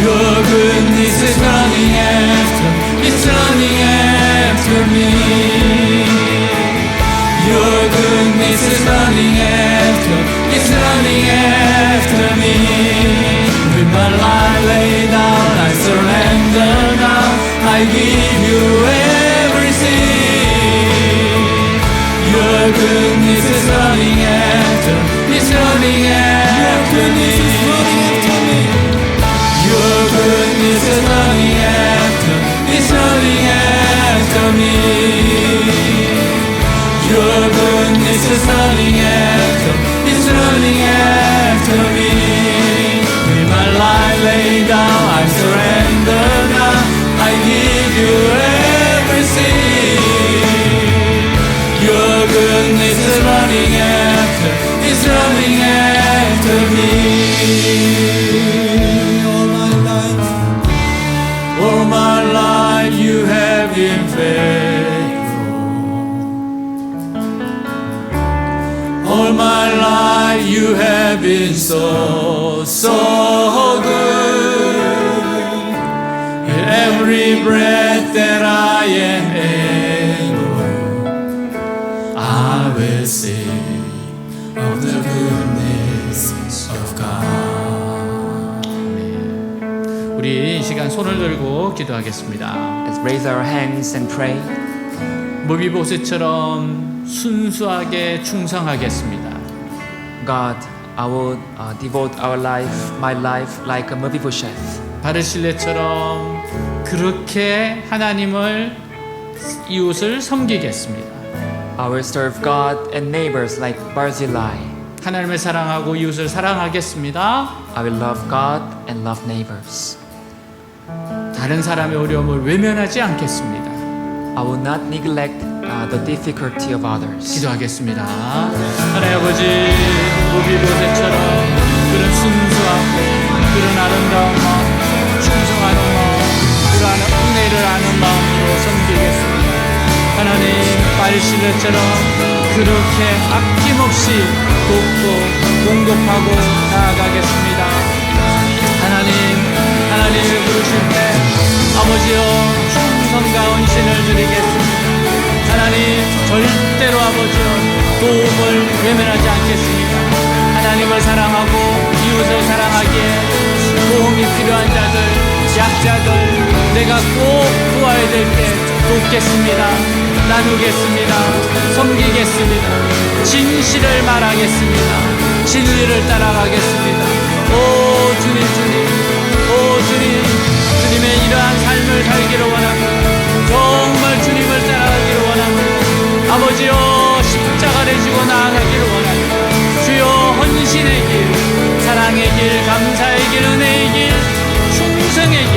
Your goodness is running after, it's running after me. Your goodness is running after, it's running after me. With my life laid down, I surrender now. I give you everything. Your goodness is running after, it's running after me. Your goodness is running after, it's running after me. Your goodness is running after, it's running after me. With my life laid down, I surrender now. I give you everything. Your goodness is running after, it's running after me. All my life you have been faithful. All my life you have been so good. In every breath that I am able, I will sing of the goodness of God. 우리 이 시간 손을 들고 기도하겠습니다. Let's raise our hands and pray. 무비보셋처럼 순수하게 충성하겠습니다. God, I will devote my life like a Mephibosheth. 바르실레처럼 그렇게 하나님을 이웃을 섬기겠습니다. I will serve God and neighbors like Barzillai. 하나님을 사랑하고 이웃을 사랑하겠습니다. I will love God and love neighbors. 다른 사람의 어려움을 외면하지 않겠습니다. I will not neglect the difficulty of others. 기도하겠습니다. 하나님 아버지, 무비보셋처럼 그런 순수하고 그런 아름다운 마음, 충성하는 마음, 그러한 은혜를 아는 마음으로 섬기겠습니다. 하나님, 바르실레처럼 그렇게 아낌없이 돕고 공급하고 나아가겠습니다. 하나님을 부르실 때 아버지여 충성과 헌신을 드리겠습니다. 하나님, 절대로 아버지여 도움을 외면하지 않겠습니다. 하나님을 사랑하고 이웃을 사랑하기에 도움이 필요한 자들, 약자들 내가 꼭 도와야 될 때 돕겠습니다. 나누겠습니다. 섬기겠습니다. 진실을 말하겠습니다. 진리를 따라가겠습니다. 오 주님 주님, 오 주님, 주님의 이러한 삶을 살기를 원합니다. 정말 주님을 따라가기를 원합니다. 아버지여, 십자가를 지고 나아가기를 원합니다. 주여, 헌신의 길, 사랑의 길, 감사의 길, 은혜의 길, 충성의 길,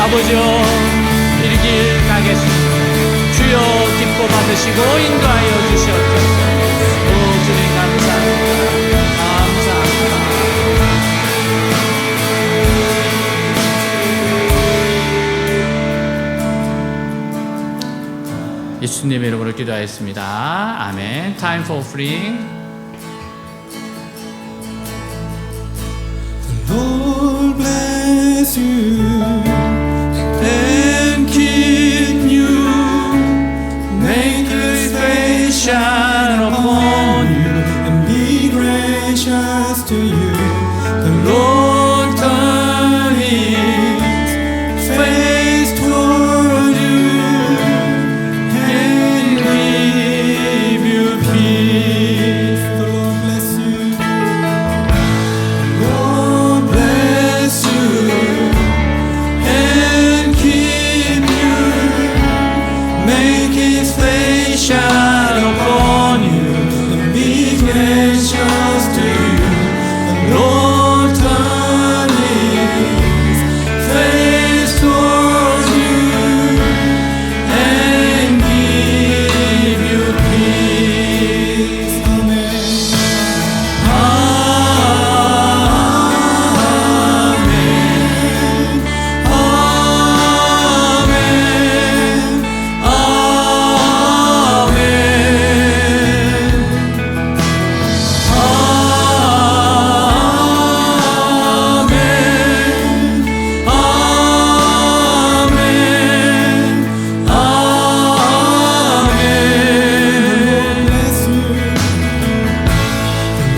아버지여 이 길 가겠습니다. 주여 기뻐 받으시고 인도하여 주시옵소서. 오 주님 감사합니다. 감사합니다. 예수님의 이름으로 기도하였습니다. 아멘. Time for offering. Lord bless you and keep you, make His face shine upon you and be gracious to you. The Lord turn His face toward you and give you peace. The Lord bless you. Lord bless you and keep you, make His face shine upon you and be gracious to you. The Lord turn His face towards you and give you peace. Amen.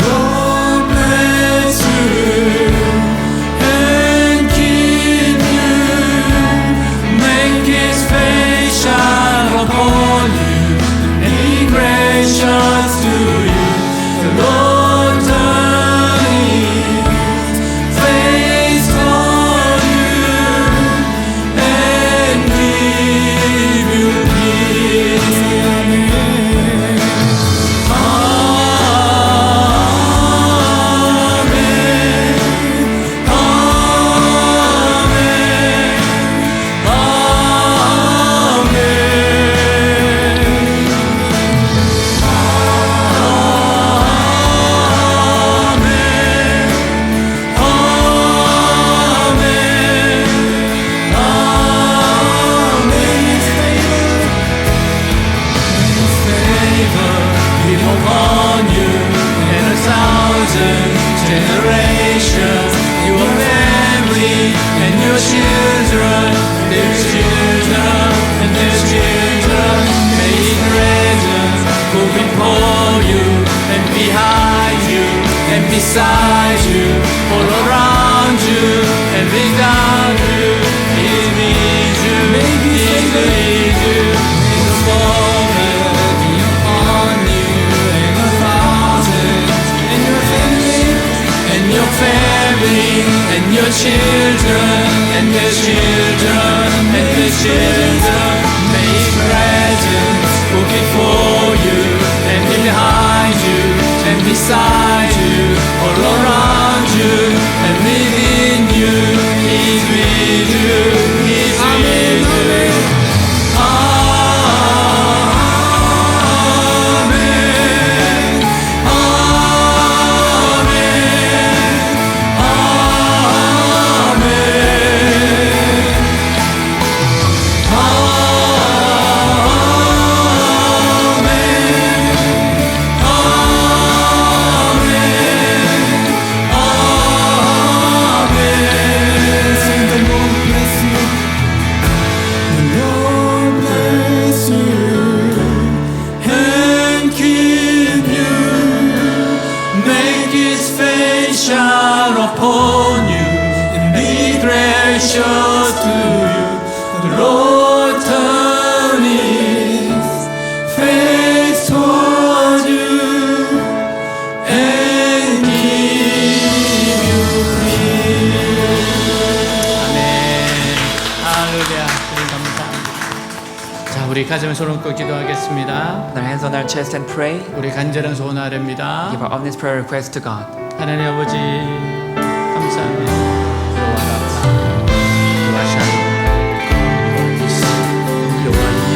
Lord bless you and keep you, make His face shine upon you and be gracious to you. The Lord turn His face toward you and give you peace. Amen. Generations, your family and your children, their children and their children, may His presence go before you and behind you and beside you, all around you and without you. He leads you, He leads you in the moment, be upon you and a thousand and your family and your family and your children and their children and their children. May His presence go before you and behind you and beside you, all around The Lord turn His face toward you and give you peace. 아멘. 할렐루야. 주님 감사합니다. 자, 우리 가슴에 손을 얹고 기도하겠습니다. Put our hands on our chest and pray. 우리 간절한 소원 아뢰입니다. Give our honest prayer request to God. 하나님 아버지 감사합니다. 요하라파 요하샤 요하니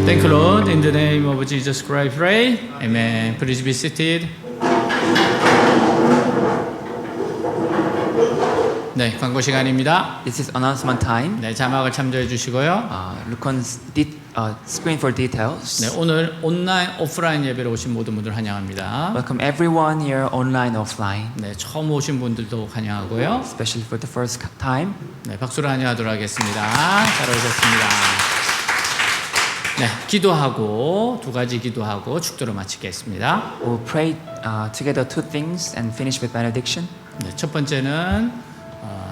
Thank you, Lord. In the name of Jesus Christ, pray. Amen. Please be seated. 네, 광고 시간입니다. This is announcement time. 네, 자막을 참조해 주시고요. Look on screen for details. 네, 오늘 온라인, 오프라인 예배로 오신 모든 분들 환영합니다. Welcome everyone here, online, offline. 네, 처음 오신 분들도 환영하고요. Especially for the first time. 네, 박수로 환영하도록 하겠습니다. 잘 오셨습니다. 네, 기도하고 두 가지 기도하고 축도로 마치겠습니다. We'll pray together two things and finish with benediction. 네, 첫 번째는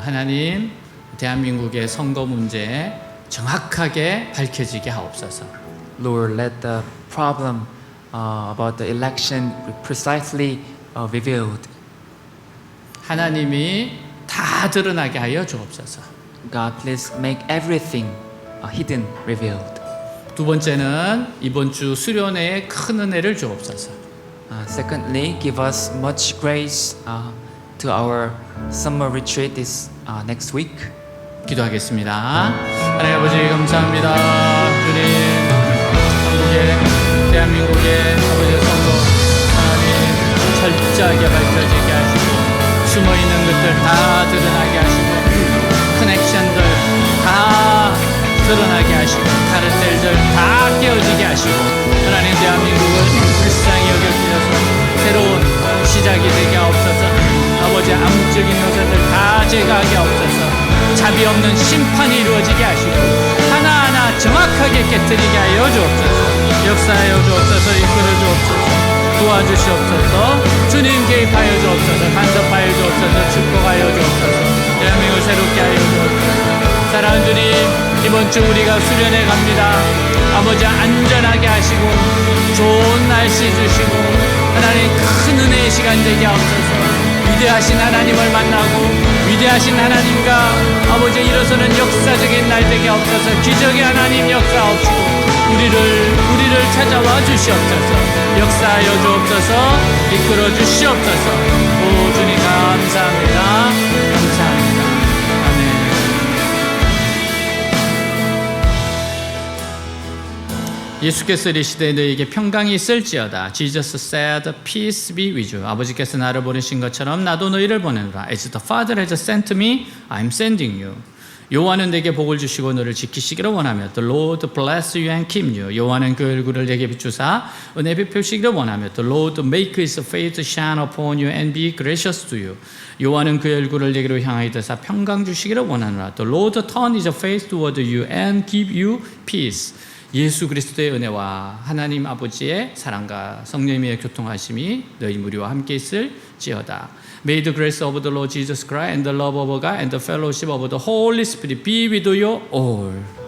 하나님 대한민국의 선거 문제 정확하게 밝혀지게 하옵소서. Lord, let the problem about the election precisely revealed. 하나님이 다 드러나게 하여 주옵소서. God, please make everything hidden revealed. 두 번째는 이번 주 수련회에 큰 은혜를 주옵소서. Secondly, give us much grace to our summer retreat this next week. 기도하겠습니다. 하나님 아버지 감사합니다. 주님 한국의 대한민국의 아버지 선거 하나님 철저하게 밝혀지게 하시고 숨어있는 것들 다 드러나게 하시고 커넥션들 다 드러나게 하시고 카르텔들 다 깨어지게 하시고 하나님 대한민국을 불쌍히 여겨주셔서 새로운 시작이 되게 하옵소서. 아버지 암묵적인 요새들 다 제거하게 하옵소서. 자비 없는 심판이 이루어지게 하시고 하나하나 정확하게 깨뜨리게 하여 주옵소서. 역사하여 주옵소서. 이끌어 주옵소서. 도와주시옵소서. 주님 개입하여 주옵소서. 간섭하여 주옵소서. 축복하여 주옵소서. 대한민국을 새롭게 하여 주옵소서. 사랑하는 주님, 이번 주 우리가 수련회 갑니다. 아버지 안전하게 하시고 좋은 날씨 주시고 하나님 큰 은혜의 시간 되게 하옵소서. 위대하신 하나님을 만나고 위대하신 하나님과 아버지 일어서는 역사적인 날 되게 하옵소서. 기적의 하나님 역사하옵시고 우리를 찾아와 주시옵소서. 역사하여 주옵소서. 이끌어 주시옵소서. 오 주님 감사합니다. 감사합니다. 아멘. 예수께서 이르시되 너희에게 평강이 있을지어다. Jesus said, peace be with you. 아버지께서 나를 보내신 것처럼 나도 너희를 보내노라. As the Father has sent me, I am sending you. 여호와는 내게 복을 주시고 너를 지키시기를 원하며 The Lord bless you and keep you. 여호와는 그 얼굴을 내게 비추사 은혜 베푸시기를 원하며 The Lord make his face shine upon you and be gracious to you. 여호와는 그 얼굴을 내게로 향하여 드사 평강 주시기를 원하노라. The Lord turn his face toward you and give you peace. 예수 그리스도의 은혜와 하나님 아버지의 사랑과 성령님의 교통하심이 너희 무리와 함께 있을지어다. May the grace of the Lord Jesus Christ and the love of God and the fellowship of the Holy Spirit be with you all.